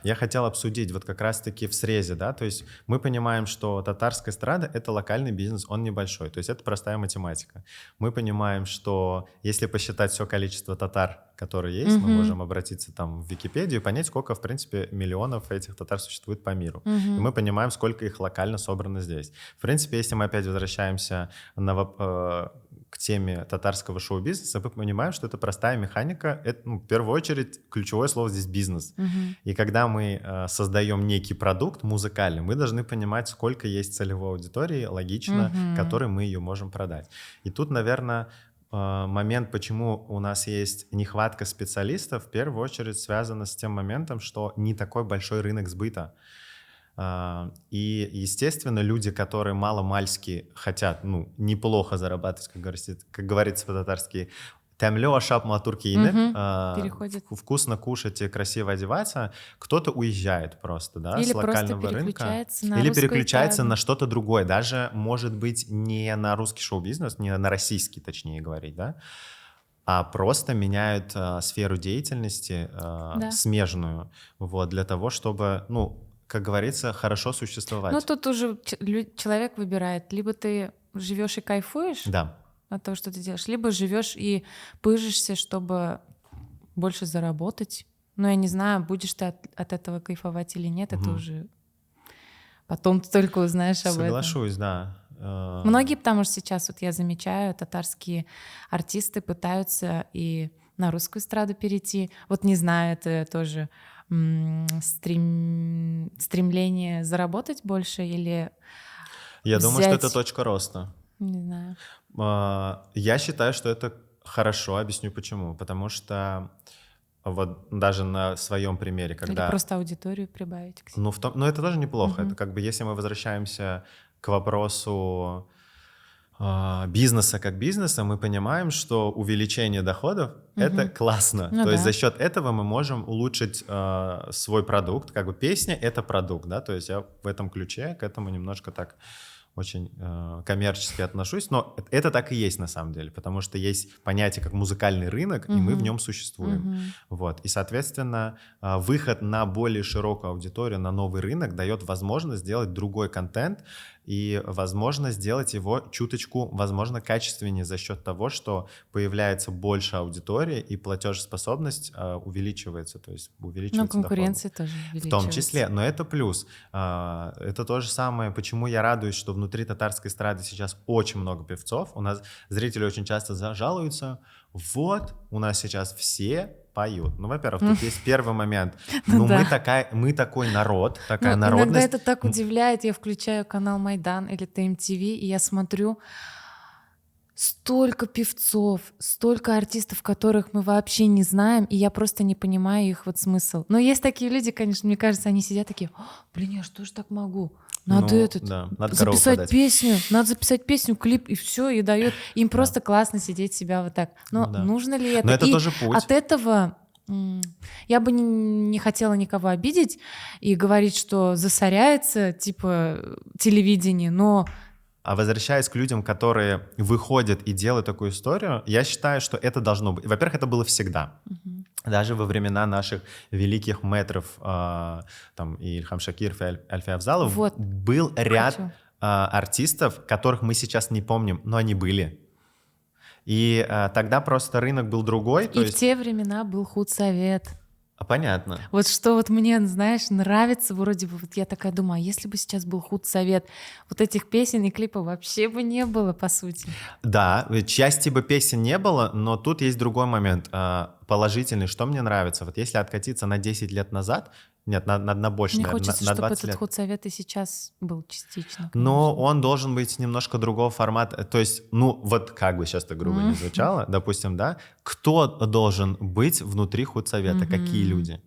S1: Я хотел обсудить вот как раз-таки в срезе, да, то есть мы понимаем, что татарская эстрада — это локальный бизнес, он небольшой, то есть это простая математика. Мы понимаем, что если посчитать все количество татар, которые есть, мы можем обратиться там в Википедию и понять, сколько, в принципе, миллионов этих татар существует по миру. И мы понимаем, сколько их локально собрано здесь. В принципе, если мы опять возвращаемся к теме татарского шоу-бизнеса, мы понимаем, что это простая механика. Это, в первую очередь, ключевое слово здесь бизнес. И когда мы создаем некий продукт музыкальный, мы должны понимать, сколько есть целевой аудитории, логично, которой мы ее можем продать. И тут, наверное, момент, почему у нас есть нехватка специалистов, в первую очередь связано с тем моментом, что не такой большой рынок сбыта. И, естественно, люди, которые маломальски хотят, неплохо зарабатывать, как говорится по-татарски, «тәмле ашап матур киініп», вкусно кушать и красиво одеваться, кто-то уезжает просто, да,
S2: или
S1: с локального рынка.
S2: Или
S1: переключается на что-то другое, даже, может быть, не на русский шоу-бизнес, не на российский, точнее говорить, да, а просто меняют сферу деятельности, смежную, вот, для того, чтобы, как говорится, хорошо существовать.
S2: Ну, тут уже человек выбирает. Либо ты живешь и кайфуешь от того, что ты делаешь, либо живешь и пыжишься, чтобы больше заработать. Но я не знаю, будешь ты от этого кайфовать или нет, это уже потом ты только узнаешь об этом.
S1: Соглашусь, да.
S2: Многие, потому что сейчас, вот я замечаю, татарские артисты пытаются и на русскую эстраду перейти. Вот не знаю, это тоже стремление заработать больше или
S1: Я думаю, что это точка роста.
S2: Не знаю.
S1: Я считаю, что это хорошо, объясню почему. Потому что вот даже на своем примере, когда...
S2: Или просто аудиторию прибавить к себе.
S1: Но это тоже неплохо. Это как бы если мы возвращаемся к вопросу бизнеса как бизнеса, мы понимаем, что увеличение доходов — это классно. То есть за счет этого мы можем улучшить свой продукт. Как бы песня — это продукт, да, то есть я в этом ключе к этому немножко так очень коммерчески отношусь, но это так и есть на самом деле, потому что есть понятие как музыкальный рынок, и мы в нем существуем. Вот. И, соответственно, выход на более широкую аудиторию, на новый рынок дает возможность сделать другой контент и возможность сделать его чуточку, возможно, качественнее за счет того, что появляется больше аудитории и платежеспособность увеличивается, то есть увеличивается
S2: конкуренция
S1: доходы.
S2: тоже увеличивается.
S1: В том числе, но это плюс. Это то же самое, почему я радуюсь, что внутри татарской эстрады сейчас очень много певцов. У нас зрители очень часто жалуются, вот, у нас сейчас все поют. Во-первых, тут есть первый момент. Мы такой народ, такая народность.
S2: Иногда это так удивляет. Я включаю канал Майдан или ТМТВ, и я смотрю столько певцов, столько артистов, которых мы вообще не знаем, и я просто не понимаю их вот смысл. Но есть такие люди, конечно, мне кажется, они сидят такие, я что ж так могу? Надо
S1: надо
S2: записать песню, клип, и все, и дает. Им просто классно сидеть себя вот так. Но нужно ли это?
S1: Но это тоже путь.
S2: От этого я бы не хотела никого обидеть и говорить, что засоряется, телевидение, но...
S1: А возвращаясь к людям, которые выходят и делают такую историю, я считаю, что это должно быть. Во-первых, это было всегда. Даже во времена наших великих мэтров, там, и Ильхам Шакиров, и Альфия Афзалов, был ряд артистов, которых мы сейчас не помним, но они были. И тогда просто рынок был другой.
S2: И в те времена был худсовет.
S1: Понятно.
S2: Вот что вот мне, знаешь, нравится, вроде бы, вот я такая думаю, а если бы сейчас был худсовет, вот этих песен и клипов вообще бы не было, по сути.
S1: Да, части бы песен не было, но тут есть другой момент, положительный, что мне нравится. Вот если откатиться на 10 лет назад, нет, на больше,
S2: Мне
S1: наверное,
S2: хочется,
S1: на
S2: чтобы
S1: 20
S2: этот
S1: лет.
S2: худсовет и сейчас был частично,
S1: Но
S2: конечно.
S1: он должен быть немножко другого формата. То есть, ну, вот как бы сейчас это грубо не звучало, допустим, да, кто должен быть внутри худсовета, какие люди.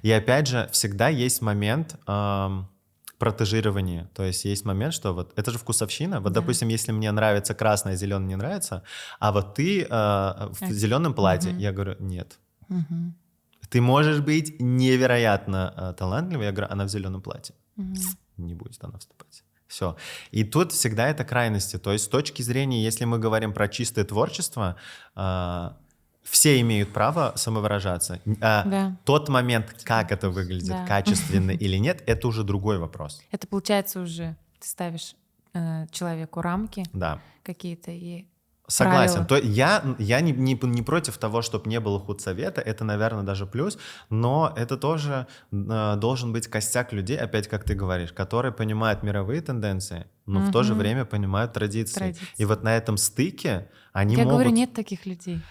S1: И опять же, всегда есть момент протежирования. То есть есть момент, что вот это же вкусовщина. Вот, допустим, если мне нравится красное, зеленое не нравится, а вот ты в зеленом платье, я говорю, нет. Ты можешь быть невероятно талантливой, я говорю, она в зеленом платье. Не будет она вступать. Все. И тут всегда это крайности. То есть с точки зрения, если мы говорим про чистое творчество, все имеют право самовыражаться. Тот момент, как это выглядит, качественно или нет, это уже другой вопрос.
S2: Это получается уже, ты ставишь человеку рамки какие-то и
S1: согласен. То я не против того, чтобы не было худсовета, это, наверное, даже плюс, но это тоже должен быть костяк людей, опять как ты говоришь, которые понимают мировые тенденции, но в то же время понимают традиции. И вот на этом стыке они могут...
S2: Я говорю, нет таких людей.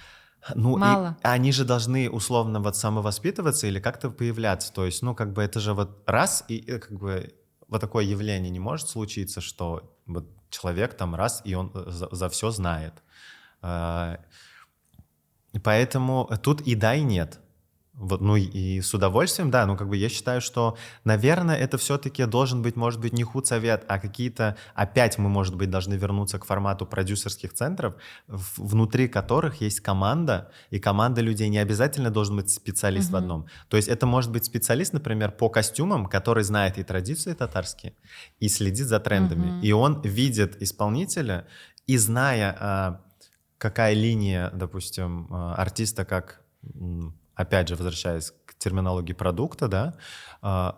S1: Ну,
S2: мало.
S1: И они же должны условно вот самовоспитываться или как-то появляться. То есть, ну, как бы это же вот раз, и как бы вот такое явление не может случиться, что вот человек там раз, и он за все знает. Поэтому тут и да, и нет. Вот, ну и с удовольствием, да, ну как бы я считаю, что, наверное, это все-таки должен быть, может быть, не худсовет, а какие-то, опять мы, может быть, должны вернуться к формату продюсерских центров, внутри которых есть команда, и команда людей, не обязательно должен быть специалист в одном. То есть это может быть специалист, например, по костюмам, который знает и традиции татарские, и следит за трендами. И он видит исполнителя, и зная, какая линия, допустим, артиста, как... Опять же, возвращаясь к терминологии продукта, да,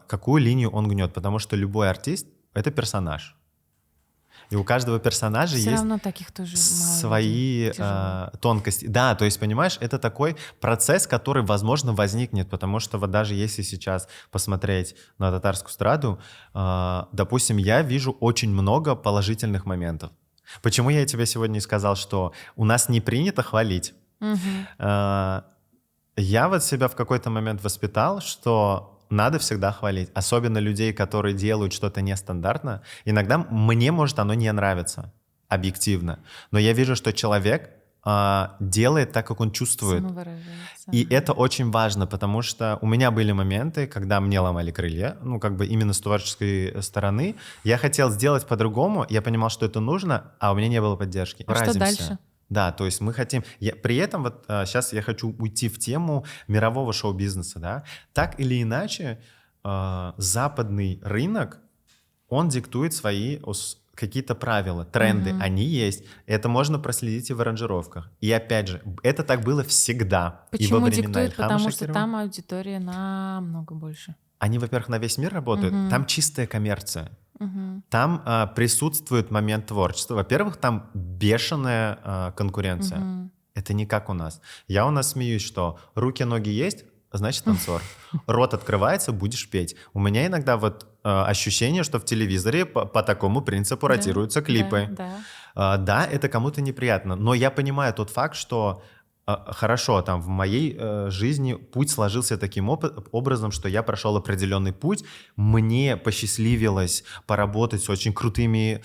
S1: какую линию он гнет, потому что любой артист — это персонаж. И у каждого персонажа
S2: все
S1: есть
S2: равно таких тоже
S1: свои тонкости. Да, то есть, понимаешь, это такой процесс, который, возможно, возникнет, потому что вот даже если сейчас посмотреть на татарскую эстраду, допустим, я вижу очень много положительных моментов. Почему я тебе сегодня сказал, что у нас не принято хвалить? Я вот себя в какой-то момент воспитал, что надо всегда хвалить. Особенно людей, которые делают что-то нестандартно. Иногда мне, может, оно не нравится объективно. Но я вижу, что человек делает так, как он чувствует. И это очень важно, потому что у меня были моменты, когда мне ломали крылья, ну, как бы именно с творческой стороны. Я хотел сделать по-другому, я понимал, что это нужно, а у меня не было поддержки.
S2: А что дальше?
S1: Да, то есть мы хотим... При этом вот сейчас я хочу уйти в тему мирового шоу-бизнеса, да. Так или иначе, западный рынок, он диктует свои какие-то правила, тренды, они есть. Это можно проследить и в аранжировках. И опять же, это так было всегда.
S2: Почему
S1: и во времена
S2: диктует?
S1: Ильхама
S2: Потому
S1: Шакирова.
S2: что там аудитория намного больше.
S1: Они, во-первых, на весь мир работают, там чистая коммерция. Там присутствует момент творчества. Во-первых, там бешеная конкуренция. Это не как у нас. Я у нас смеюсь, что руки, ноги есть, значит танцор. Рот открывается, будешь петь. У меня иногда вот ощущение, что в телевизоре по такому принципу ротируются клипы. Да, это кому-то неприятно. Но я понимаю тот факт, что хорошо, там в моей жизни путь сложился таким образом, что я прошел определенный путь, мне посчастливилось поработать с очень крутыми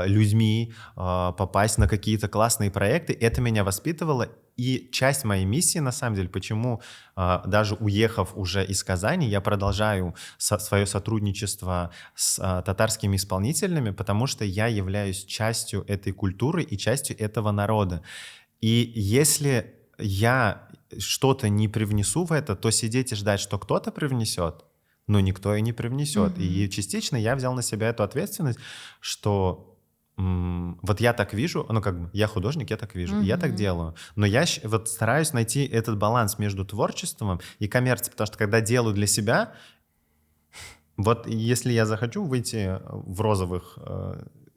S1: людьми, попасть на какие-то классные проекты, это меня воспитывало, и часть моей миссии, на самом деле, почему даже уехав уже из Казани, я продолжаю свое сотрудничество с татарскими исполнителями, потому что я являюсь частью этой культуры и частью этого народа. И если я что-то не привнесу в это, то сидеть и ждать, что кто-то привнесет, но никто и не привнесет. И частично я взял на себя эту ответственность, что вот я так вижу, ну как бы я художник, я так вижу, и я так делаю. Но я вот стараюсь найти этот баланс между творчеством и коммерцией, потому что когда делаю для себя, Вот если я захочу выйти в розовых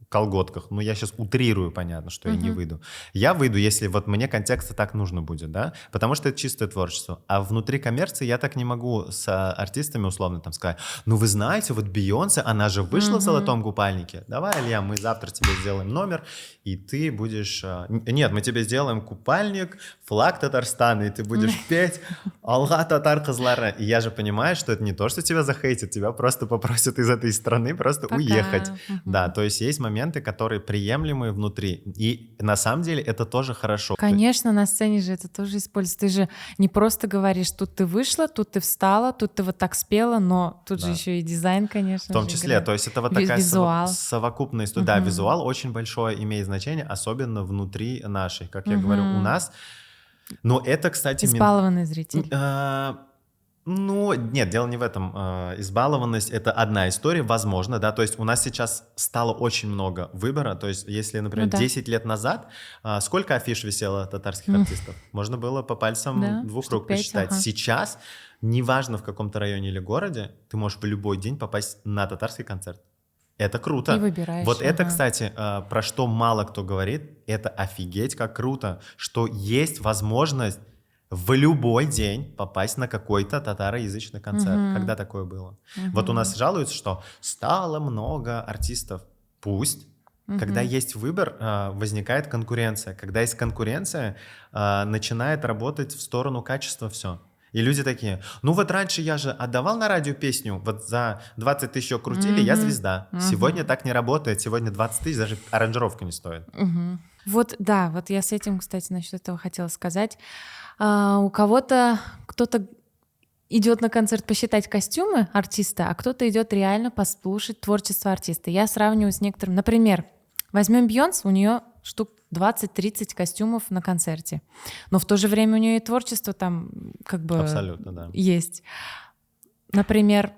S1: колготках, я сейчас утрирую, понятно, что я не выйду. Я выйду, если вот мне контекста так нужно будет, да, потому что это чистое творчество. А внутри коммерции я так не могу с артистами условно там сказать, вы знаете, вот Бейонсе, она же вышла в золотом купальнике. Давай, Илья, мы завтра тебе сделаем номер, и ты будешь... Нет, мы тебе сделаем купальник, флаг Татарстана, и ты будешь петь «Алга татар кызлары». И я же понимаю, что это не то, что тебя захейтят, тебя просто попросят из этой страны просто уехать. Да, то есть есть моменты, которые приемлемые внутри. И на самом деле это тоже хорошо.
S2: Конечно, на сцене же это тоже используется. Ты же не просто говоришь, тут ты вышла, тут ты встала, тут ты вот так спела, но тут же еще и дизайн, конечно.
S1: В том числе,
S2: играет.
S1: То есть это вот такая
S2: визуал.
S1: совокупная история. Да, визуал очень большое имеет значение, особенно внутри нашей. Как я говорю, у нас... Но это, кстати...
S2: Избалованный зритель.
S1: Нет, дело не в этом. Избалованность — это одна история, возможно, да, то есть у нас сейчас стало очень много выбора, то есть если, например, 10 лет назад, сколько афиш висело татарских артистов? Можно было по пальцам двух рук посчитать. Сейчас, неважно в каком-то районе или городе, ты можешь в любой день попасть на татарский концерт. Это круто.
S2: И выбираешь.
S1: Вот это, кстати, про что мало кто говорит, это офигеть как круто, что есть возможность в любой день попасть на какой-то татароязычный концерт. Когда такое было? Вот у нас жалуются, что стало много артистов. Пусть. Когда есть выбор, возникает конкуренция. Когда есть конкуренция, начинает работать в сторону качества все. И люди такие, вот раньше я же отдавал на радио песню, вот за 20 тысяч крутили, я звезда. Сегодня так не работает, сегодня 20 тысяч даже аранжировка не стоит.
S2: Вот я с этим, кстати, насчет этого хотела сказать. У кого-то кто-то идет на концерт посчитать костюмы артиста, а кто-то идет реально послушать творчество артиста. Я сравниваю с некоторым. Например, возьмем Бейонсе, у нее штук 20-30 костюмов на концерте. Но в то же время у нее и творчество там как бы
S1: абсолютно, да.
S2: есть. Например,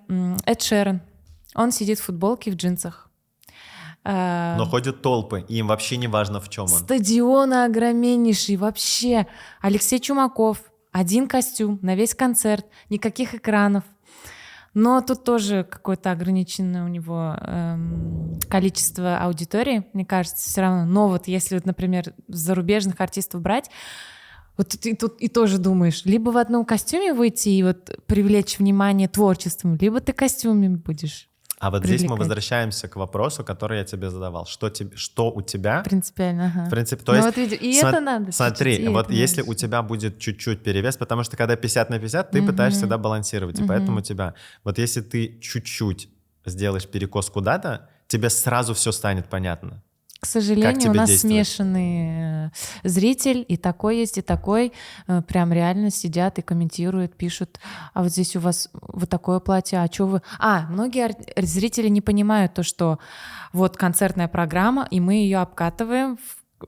S2: Эд Шеран. Он сидит в футболке, в джинсах.
S1: Но ходят толпы, и им вообще не важно, в чем он.
S2: Стадионы огромнейшие, вообще. Алексей Чумаков, один костюм на весь концерт, никаких экранов. Но тут тоже какое-то ограниченное у него количество аудитории, мне кажется, все равно. Но вот если, например, зарубежных артистов брать, вот ты тут и тоже думаешь, либо в одном костюме выйти и вот привлечь внимание творчеством, либо ты костюмами будешь.
S1: А вот здесь мы возвращаемся к вопросу, который я тебе задавал. Что у тебя?
S2: Принципиально, ага.
S1: В принципе, то есть...
S2: Вот и это надо.
S1: Смотри, вот если у тебя будет чуть-чуть перевес, потому что когда 50 на 50, ты пытаешься всегда балансировать, и поэтому у тебя... Вот если ты чуть-чуть сделаешь перекос куда-то, тебе сразу все станет понятно.
S2: К сожалению, у нас смешанный зритель, и такой есть, и такой. Прям реально сидят и комментируют, пишут, а вот здесь у вас вот такое платье, а что вы... Многие зрители не понимают то, что вот концертная программа, и мы ее обкатываем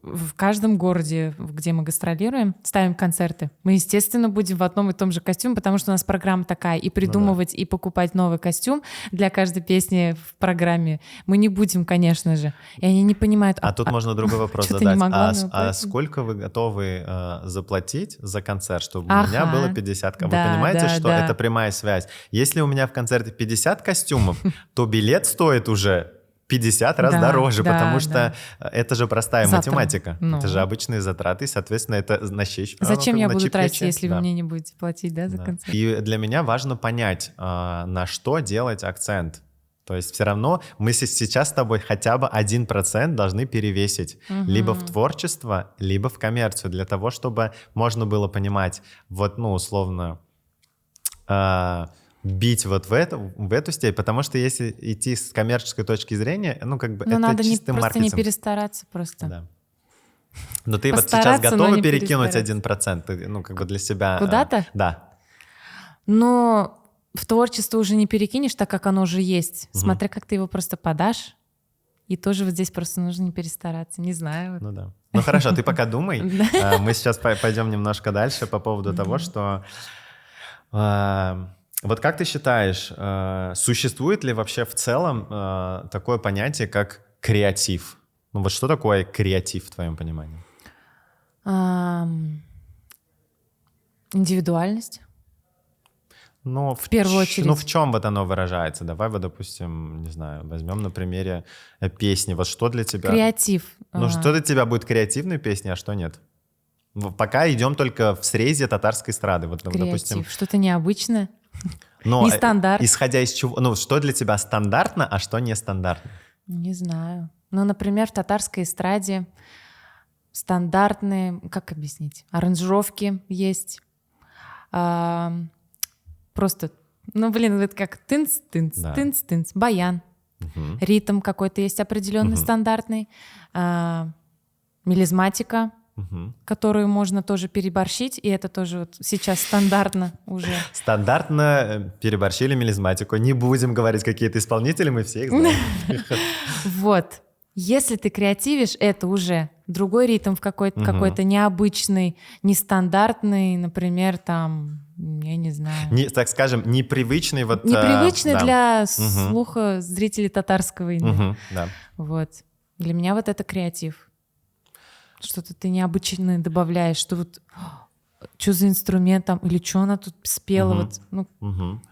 S2: в каждом городе, где мы гастролируем, ставим концерты. Мы, естественно, будем в одном и том же костюме, потому что у нас программа такая, и придумывать, и покупать новый костюм для каждой песни в программе мы не будем, конечно же. И они не понимают...
S1: Тут можно другой вопрос задать. Сколько вы готовы заплатить за концерт, чтобы у меня было 50? Вы понимаете, что это прямая связь? Если у меня в концерте 50 костюмов, то билет стоит уже 50 раз дороже, потому что это же простая математика. Это же обычные затраты, соответственно, это на щечь.
S2: Зачем я буду тратить, если вы мне не будете платить, за концерт?
S1: И для меня важно понять, на что делать акцент. То есть все равно мы сейчас с тобой хотя бы 1% должны перевесить либо в творчество, либо в коммерцию, для того, чтобы можно было понимать, условно... бить вот в эту степь, потому что если идти с коммерческой точки зрения, это
S2: надо
S1: чистый маркетинг.
S2: Просто не перестараться просто.
S1: Да. Но ты вот сейчас готова перекинуть 1%, для себя?
S2: Куда-то?
S1: Да.
S2: Но в творчество уже не перекинешь, так как оно уже есть. Смотря как ты его просто подашь. И тоже вот здесь просто нужно не перестараться, не знаю.
S1: Ну да. Ну хорошо, ты пока думай. Мы сейчас пойдем немножко дальше по поводу того, что... Вот как ты считаешь, существует ли вообще в целом такое понятие, как креатив? Вот что такое креатив в твоем понимании?
S2: Индивидуальность.
S1: Ну,
S2: в первую очередь.
S1: Ну, в чем вот оно выражается? Давай вот, допустим, не знаю, возьмем на примере песни. Вот что для тебя...
S2: Креатив.
S1: Ну, что для тебя будет креативной песней, а что нет? Пока идем только в срезе татарской эстрады. Вот,
S2: Креатив.
S1: допустим,
S2: Что-то необычное.
S1: но
S2: Нестандарт.
S1: исходя из чего... Ну, что для тебя стандартно, а что нестандартно?
S2: Не знаю. Ну, например, в татарской эстраде стандартные, как объяснить, аранжировки есть. Просто, ну, блин, вот как тынц-тынц,
S1: Да.
S2: тынц-тынц, баян.
S1: Мгм.
S2: Ритм какой-то есть определенный, стандартный. Мелизматика,
S1: Мгм.
S2: которую можно тоже переборщить, и это тоже вот сейчас стандартно уже.
S1: Стандартно переборщили мелизматику. Не будем говорить какие-то исполнители, мы все их знаем.
S2: Вот. Если ты креативишь, это уже другой ритм какой-то необычный, нестандартный, например, там, я не знаю.
S1: Так скажем, непривычный вот...
S2: Непривычный
S1: да.
S2: для слуха зрителей татарского инда.
S1: Мгм, да.
S2: Вот. Для меня вот это креатив. Что-то ты необычное добавляешь, что вот что за инструмент там, или что она тут спела. Вот, ну,
S1: Мгм.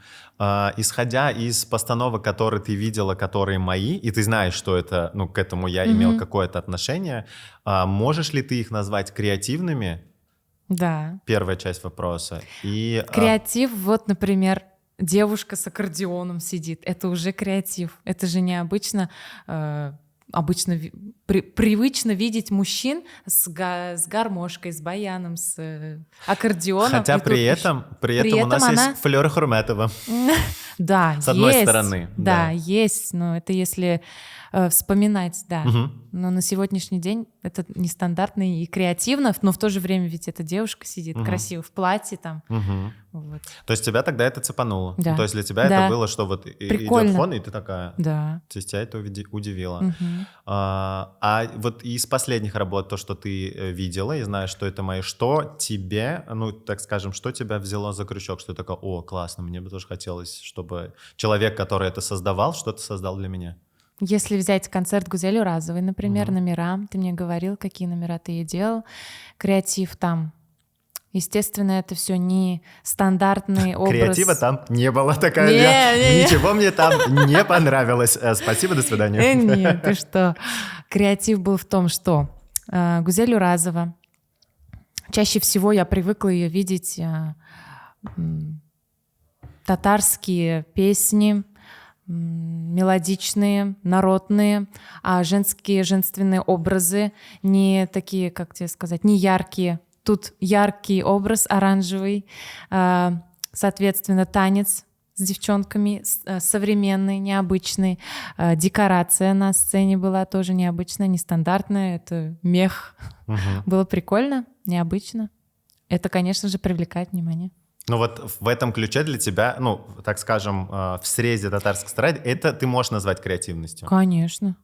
S1: Исходя из постановок, которые ты видела, которые мои, и ты знаешь, что это, ну, к этому я имел какое-то отношение, можешь ли ты их назвать креативными?
S2: да.
S1: Первая часть вопроса. И,
S2: Креатив, вот, например, девушка с аккордеоном сидит. Это уже креатив. Это же необычно. Обычно привычно видеть мужчин с гармошкой, с баяном, с аккордеоном.
S1: хотя
S2: И
S1: при
S2: тут
S1: этом
S2: при
S1: у нас
S2: этом она-
S1: есть Флёра Хурметова.
S2: Да,
S1: С одной
S2: есть.
S1: стороны,
S2: Да,
S1: да.
S2: есть, но это если вспоминать, да.
S1: Мгм.
S2: Но на сегодняшний день это нестандартно и креативно, но в то же время ведь эта девушка сидит красиво в платье там.
S1: Мгм.
S2: Вот.
S1: То есть тебя тогда это цепануло?
S2: Да.
S1: Ну, то есть для тебя
S2: Да.
S1: это было, что вот
S2: Прикольно.
S1: идет фон, и ты такая...
S2: Да.
S1: То есть тебя это удивило.
S2: Мгм.
S1: А вот из последних работ, то, что ты видела, и знаешь, что это мои, что тебе, ну, так скажем, что тебя взяло за крючок, что ты такая, о, классно, мне бы тоже хотелось, чтобы человек, который это создавал, что-то создал для меня.
S2: Если взять концерт Гузели Уразовой, например, номера, ты мне говорил, какие номера ты ей делал, креатив там. Естественно, это все не стандартный образ.
S1: Креатива там не было, такая
S2: Не,
S1: я,
S2: не.
S1: ничего мне там не понравилось. Спасибо, до свидания.
S2: Нет, ты что? Креатив был в том, что Гузель Уразова, чаще всего я привыкла ее видеть татарские песни, мелодичные, народные, а женственные образы не такие, как тебе сказать, не яркие. Тут яркий образ, оранжевый, соответственно, танец с девчонками, современный, необычный. Декорация на сцене была тоже необычная, нестандартная. Это мех. Было прикольно, необычно. Это, конечно же, привлекает внимание.
S1: Ну вот в этом ключе для тебя, ну, так скажем, в срезе татарской эстрады, это ты можешь назвать креативностью?
S2: Конечно.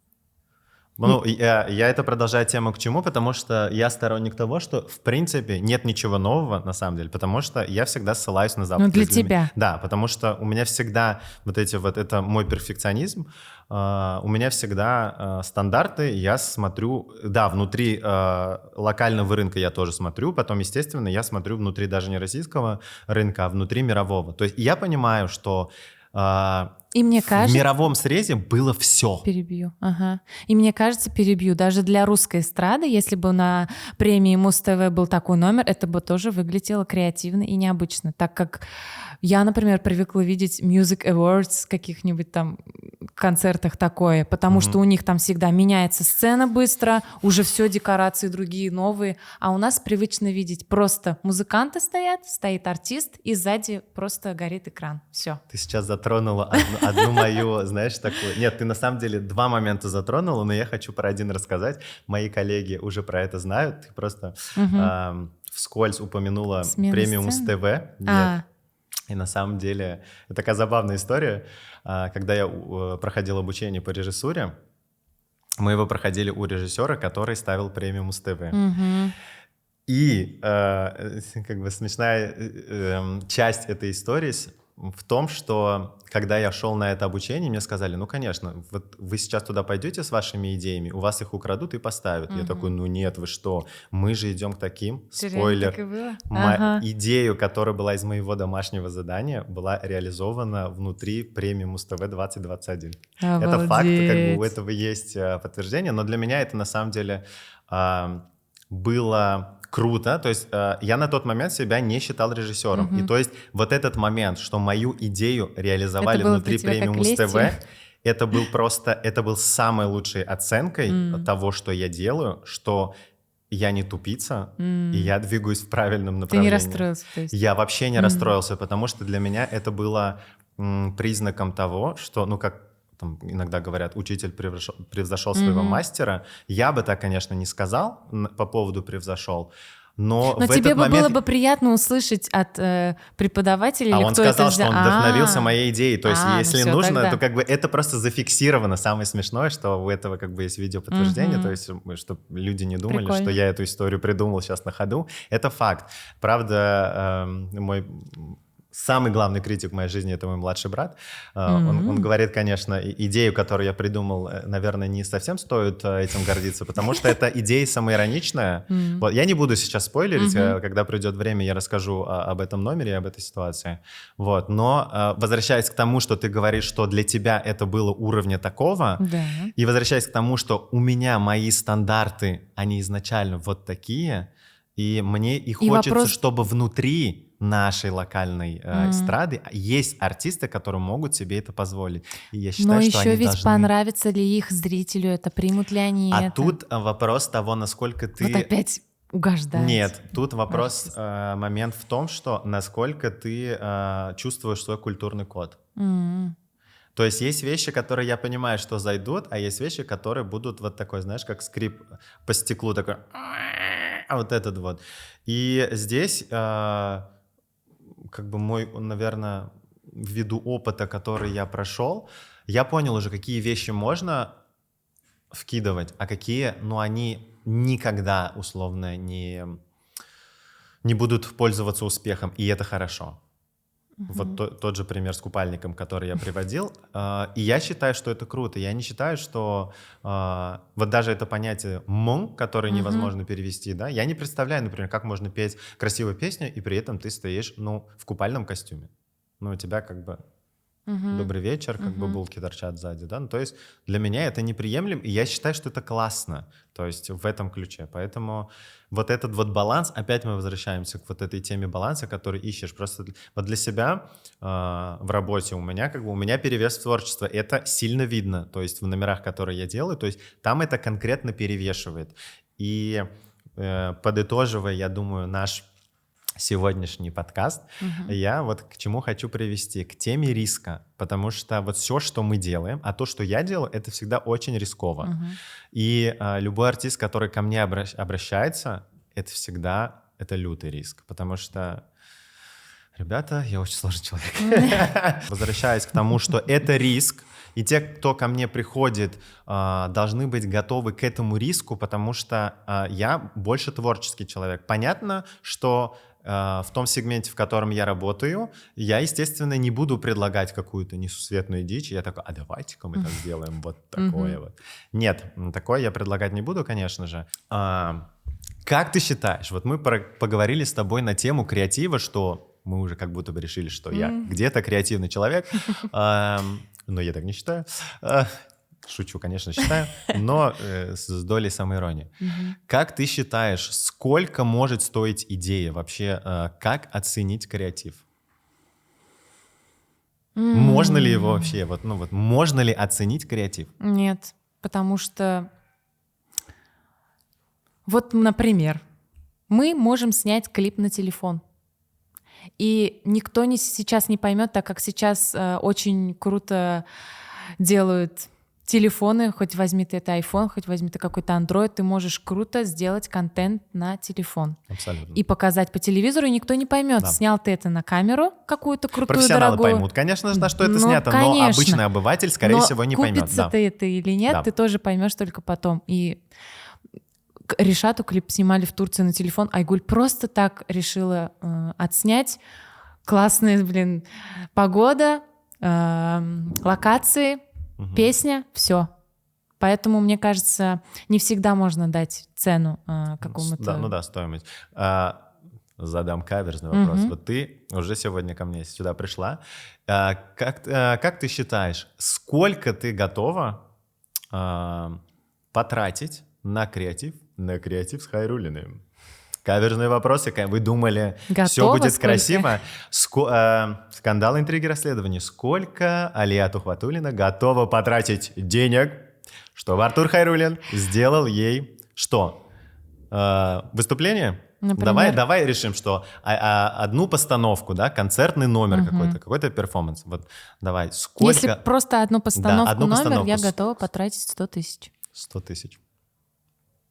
S1: Ну, я это продолжаю тему к чему, потому что я сторонник того, что, в принципе, нет ничего нового, на самом деле, потому что я всегда ссылаюсь на Запад.
S2: Ну, для тебя.
S1: Да, потому что у меня всегда это мой перфекционизм, у меня всегда стандарты, я смотрю, да, внутри локального рынка я тоже смотрю, потом, естественно, я смотрю внутри даже не российского рынка, а внутри мирового. То есть я понимаю, что
S2: и мне кажется,
S1: в мировом срезе было все.
S2: Перебью. Ага. И мне кажется, даже для русской эстрады, если бы на премии Муз-ТВ был такой номер, это бы тоже выглядело креативно и необычно, так как я, например, привыкла видеть Music Awards в каких-нибудь там концертах такое, потому что у них там всегда меняется сцена быстро, уже все, декорации другие, новые, а у нас привычно видеть просто музыканты стоит артист, и сзади просто горит экран. Все.
S1: Ты сейчас затронула одну мою, знаешь, такую... Нет, ты на самом деле два момента затронула, но я хочу про один рассказать. Мои коллеги уже про это знают. Ты просто вскользь упомянула премию Муз-ТВ. Нет. И на самом деле это такая забавная история. Когда я проходил обучение по режиссуре, мы его проходили у режиссера, который ставил премию Муз-ТВ. И как бы смешная часть этой истории в том, что когда я шел на это обучение, мне сказали, ну, конечно, вот вы сейчас туда пойдете с вашими идеями, у вас их украдут и поставят. Я такой, ну нет, вы что, мы же идем к таким. Спойлер.
S2: Так и было?
S1: Идею, которая была из моего домашнего задания, была реализована внутри премии Муз-ТВ 2021.
S2: Обалдеть.
S1: Это факт, как бы у этого есть подтверждение, но для меня это на самом деле было круто, то есть я на тот момент себя не считал режиссером, и то есть вот этот момент, что мою идею реализовали внутри премии Муз-ТВ, это был самой лучшей оценкой того, что я делаю, что я не тупица, и я двигаюсь в правильном направлении.
S2: Ты не расстроился, то есть?
S1: Я вообще не расстроился, потому что для меня это было признаком того, что, ну, как там иногда говорят, учитель превзошел своего мастера. Я бы так, конечно, не сказал по поводу превзошел, но в
S2: тебе
S1: этот момент...
S2: было бы приятно услышать от преподавателя, или
S1: он
S2: кто
S1: сказал,
S2: это
S1: что он вдохновился моей идеей. То есть, если
S2: всё,
S1: нужно,
S2: тогда.
S1: то как бы это просто зафиксировано. Самое смешное, что у этого как бы есть видеоподтверждение, то есть, чтобы люди не думали,
S2: Прикольно.
S1: что я эту историю придумал сейчас на ходу. Это факт. Правда, мой самый главный критик в моей жизни — это мой младший брат. Он говорит, конечно, идею, которую я придумал, наверное, не совсем стоит этим гордиться, потому что это идея самоироничная. Вот, я не буду сейчас спойлерить, когда придет время, я расскажу об этом номере, об этой ситуации. Вот. Но возвращаясь к тому, что ты говоришь, что для тебя это было уровня такого,
S2: Да.
S1: и возвращаясь к тому, что у меня мои стандарты, они изначально вот такие, и мне и хочется, чтобы внутри нашей локальной эстрады есть артисты, которые могут себе это позволить. И я считаю,
S2: Но
S1: что
S2: еще
S1: они
S2: ведь
S1: должны...
S2: понравится ли их зрителю это, примут ли они это.
S1: А тут вопрос того, насколько ты...
S2: Вот опять угождать.
S1: Нет, тут вопрос, момент в том, что насколько ты чувствуешь свой культурный код. То есть есть вещи, которые я понимаю, что зайдут, а есть вещи, которые будут вот такой, знаешь, как скрип по стеклу, такой... Вот этот вот. И здесь... как бы мой, наверное, ввиду опыта, который я прошел, я понял уже, какие вещи можно вкидывать, а какие, ну, они никогда, условно, не будут пользоваться успехом, и это хорошо. Вот тот же пример с купальником, который я приводил. И я считаю, что это круто. Я не считаю, что вот даже это понятие «мон», которое невозможно перевести, да, я не представляю, например, как можно петь красивую песню, и при этом ты стоишь, ну, в купальном костюме. Ну, у тебя как бы добрый вечер, как бы булки торчат сзади, да. Ну, то есть для меня это неприемлемо, и я считаю, что это классно, то есть в этом ключе. Поэтому вот этот вот баланс, опять мы возвращаемся к вот этой теме баланса, который ищешь. Просто вот для себя в работе у меня перевес в творчество. Это сильно видно, то есть в номерах, которые я делаю, то есть там это конкретно перевешивает. И подытоживая, я думаю, наш сегодняшний подкаст, я вот к чему хочу привести, к теме риска, потому что вот все, что мы делаем, а то, что я делаю, это всегда очень рисково. И любой артист, который ко мне обращается, это всегда лютый риск, потому что, ребята, я очень сложный человек. Возвращаясь к тому, что это риск, и те, кто ко мне приходит, должны быть готовы к этому риску, потому что я больше творческий человек. Понятно, что в том сегменте, в котором я работаю, я, естественно, не буду предлагать какую-то несусветную дичь. Я такой, а давайте-ка мы так сделаем вот такое вот. Нет, такое я предлагать не буду, конечно же. Как ты считаешь, вот мы поговорили с тобой на тему креатива, что мы уже как будто бы решили, что я где-то креативный человек, но я так не считаю. Шучу, конечно, считаю, но с долей самоиронии. Как ты считаешь, сколько может стоить идея вообще? Как оценить креатив? Можно ли его вообще, можно ли оценить креатив?
S2: Нет, потому что вот, например, мы можем снять клип на телефон. И никто сейчас не поймет, так как сейчас очень круто делают телефоны, хоть возьми ты это iPhone, хоть возьми ты какой-то Android, ты можешь круто сделать контент на телефон.
S1: Абсолютно.
S2: И показать по телевизору, и никто не поймет, снял ты это на камеру какую-то крутую,
S1: профессионалы
S2: дорогую.
S1: поймут, конечно же, на что это снято, но обычный обыватель, скорее всего, не поймет.
S2: Купится ты это или нет, ты тоже поймешь только потом. И Ришату клип снимали в Турции на телефон, Айгуль просто так решила отснять. классные, блин, погода, локации, песня, все. Поэтому, мне кажется, не всегда можно дать цену какому-то...
S1: Да, ну да, стоимость. Задам каверзный вопрос. Вот ты уже сегодня ко мне сюда пришла. Как ты считаешь, сколько ты готова потратить на креатив с Хайруллиным? Каверзные вопросы. Вы думали, все будет
S2: сколько?
S1: красиво? Скандал, интриги, расследования. Сколько Алия Тухватуллина готова потратить денег, чтобы Артур Хайруллин сделал ей что? Выступление? Давай решим, что одну постановку, да, концертный номер какой-то перформанс. Вот давай, сколько...
S2: Если просто одну постановку,
S1: одну
S2: номер,
S1: постановку.
S2: я готова потратить 100 тысяч.
S1: 100 тысяч.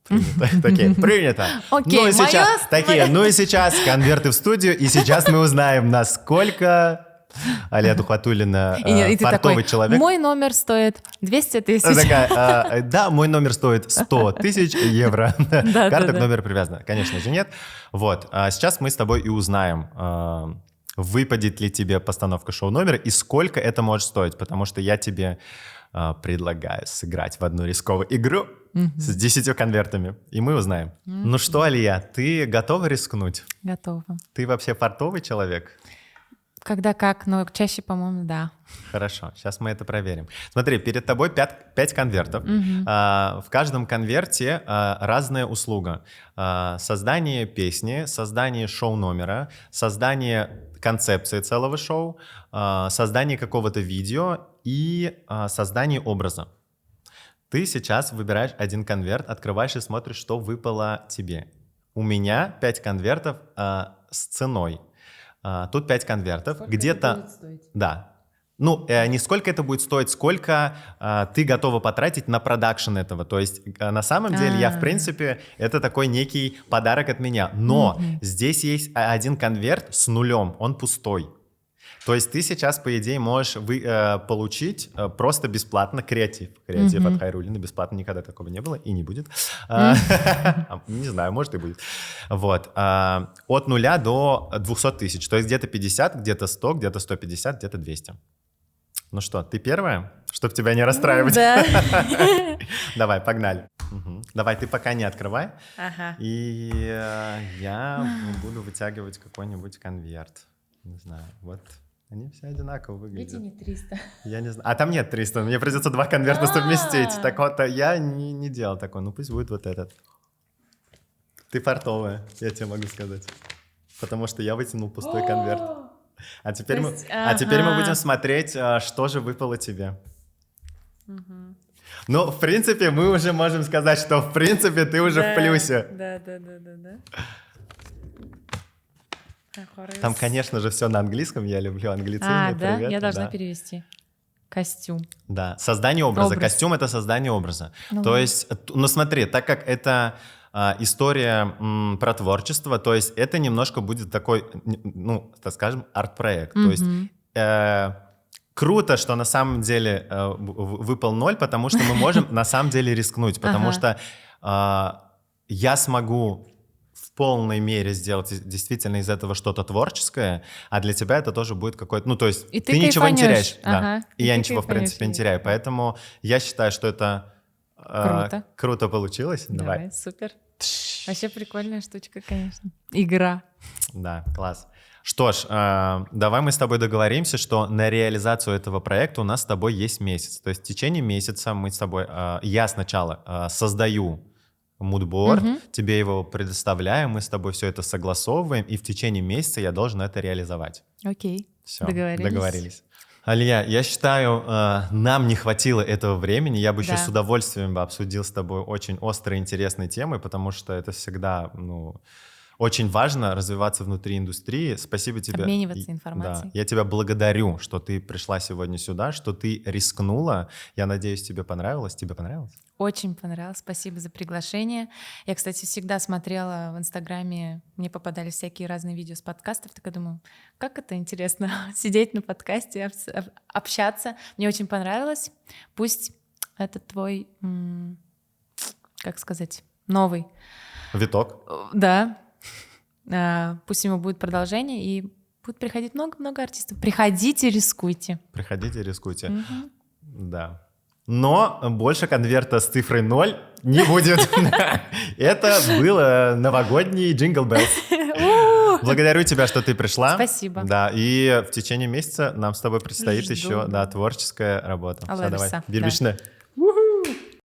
S1: Принято.
S2: Окей,
S1: ну и сейчас конверты в студию, и сейчас мы узнаем, насколько Алия Тухватуллина фартовый человек.
S2: Мой номер стоит 200 тысяч.
S1: Да, мой номер стоит 100 тысяч евро. Карта к номеру привязана. Конечно же нет. Вот. Сейчас мы с тобой и узнаем, выпадет ли тебе постановка шоу-номера и сколько это может стоить. Потому что я тебе предлагаю сыграть в одну рисковую игру с 10 конвертами. И мы узнаем. Ну что, Алия, ты готова рискнуть?
S2: Готова.
S1: Ты вообще фартовый человек?
S2: Когда как, но чаще, по-моему, да.
S1: Хорошо, сейчас мы это проверим. Смотри, перед тобой 5 конвертов. В каждом конверте разная услуга. Создание песни, создание шоу-номера, создание концепции целого шоу, создание какого-то видео и создание образа. Ты сейчас выбираешь один конверт, открываешь и смотришь, что выпало тебе. У меня 5 конвертов с ценой. Тут 5 конвертов.
S2: Сколько
S1: где-то...
S2: это будет стоить?
S1: Да. Ну, не сколько это будет стоить, сколько ты готова потратить на продакшн этого. То есть, на самом деле, я, в принципе, это такой некий подарок от меня. Но здесь есть один конверт с нулем, он пустой. То есть ты сейчас, по идее, можешь получить просто бесплатно креатив. Креатив от Хайруллина бесплатно, никогда такого не было и не будет. Не знаю, может и будет. Вот. От 0 до 200 тысяч. То есть где-то 50, где-то 100, где-то 150, где-то 200. Ну что, ты первая? Чтобы тебя не расстраивать.
S2: Да.
S1: Давай, погнали. Давай, ты пока не открывай.
S2: Ага.
S1: И я буду вытягивать какой-нибудь конверт. Не знаю, вот... Они все одинаково выглядят.
S2: Эти не 300.
S1: Я не знаю. А там нет 300. Мне придется 2 конверта совместить. Так вот, я не делал такой. Ну пусть будет вот этот. Ты фартовая, я тебе могу сказать. Потому что я вытянул пустой конверт. А теперь мы будем смотреть, что же выпало тебе. Ну, в принципе, мы уже можем сказать, что в принципе ты уже в плюсе.
S2: Да.
S1: Там, конечно же, все на английском. Я люблю англицизм.
S2: Да?
S1: Привет.
S2: Я должна перевести. Костюм.
S1: Да, создание образа. Костюм — это создание образа. То есть, ну смотри, так как это история про творчество, то есть это немножко будет такой, ну, так скажем, арт-проект. То есть круто, что на самом деле выпал 0, потому что мы можем на самом деле рискнуть, потому что я смогу в полной мере сделать действительно из этого что-то творческое, а для тебя это тоже будет какой-то... Ну, то есть
S2: и
S1: ты ничего не теряешь.
S2: Ага.
S1: Да. И я ничего, в принципе, не теряю. Поэтому я считаю, что это круто получилось.
S2: Давай, супер. Вообще прикольная штучка, конечно. Игра.
S1: Да, класс. Что ж, давай мы с тобой договоримся, что на реализацию этого проекта у нас с тобой есть месяц. То есть в течение месяца мы с тобой... Я сначала создаю мудборд, тебе его предоставляю, мы с тобой все это согласовываем, и в течение месяца я должен это реализовать.
S2: Окей,
S1: все,
S2: договорились.
S1: Алия, я считаю, нам не хватило этого времени, я бы еще с удовольствием бы обсудил с тобой очень острые, интересные темы, потому что это всегда, очень важно развиваться внутри индустрии. Спасибо тебе.
S2: Обмениваться информацией.
S1: Да, я тебя благодарю, что ты пришла сегодня сюда, что ты рискнула. Я надеюсь, тебе понравилось. Тебе понравилось?
S2: Очень понравилось. Спасибо за приглашение. Я, кстати, всегда смотрела в Инстаграме, мне попадались всякие разные видео с подкастов. Так я думаю, как это интересно сидеть на подкасте, общаться. Мне очень понравилось. Пусть это твой, как сказать, новый
S1: виток.
S2: Да. Пусть ему будет продолжение, и Будет приходить много-много артистов. Приходите, рискуйте.
S1: Приходите, рискуйте. Да. Но больше конверта с цифрой 0 не будет. Это был новогодний Jingle Bells. Благодарю тебя, что ты пришла.
S2: Спасибо.
S1: Да, и в течение месяца нам с тобой предстоит
S2: Жду.
S1: еще творческая работа.
S2: Алла
S1: Все, давай.
S2: Берса,
S1: Бирбишне.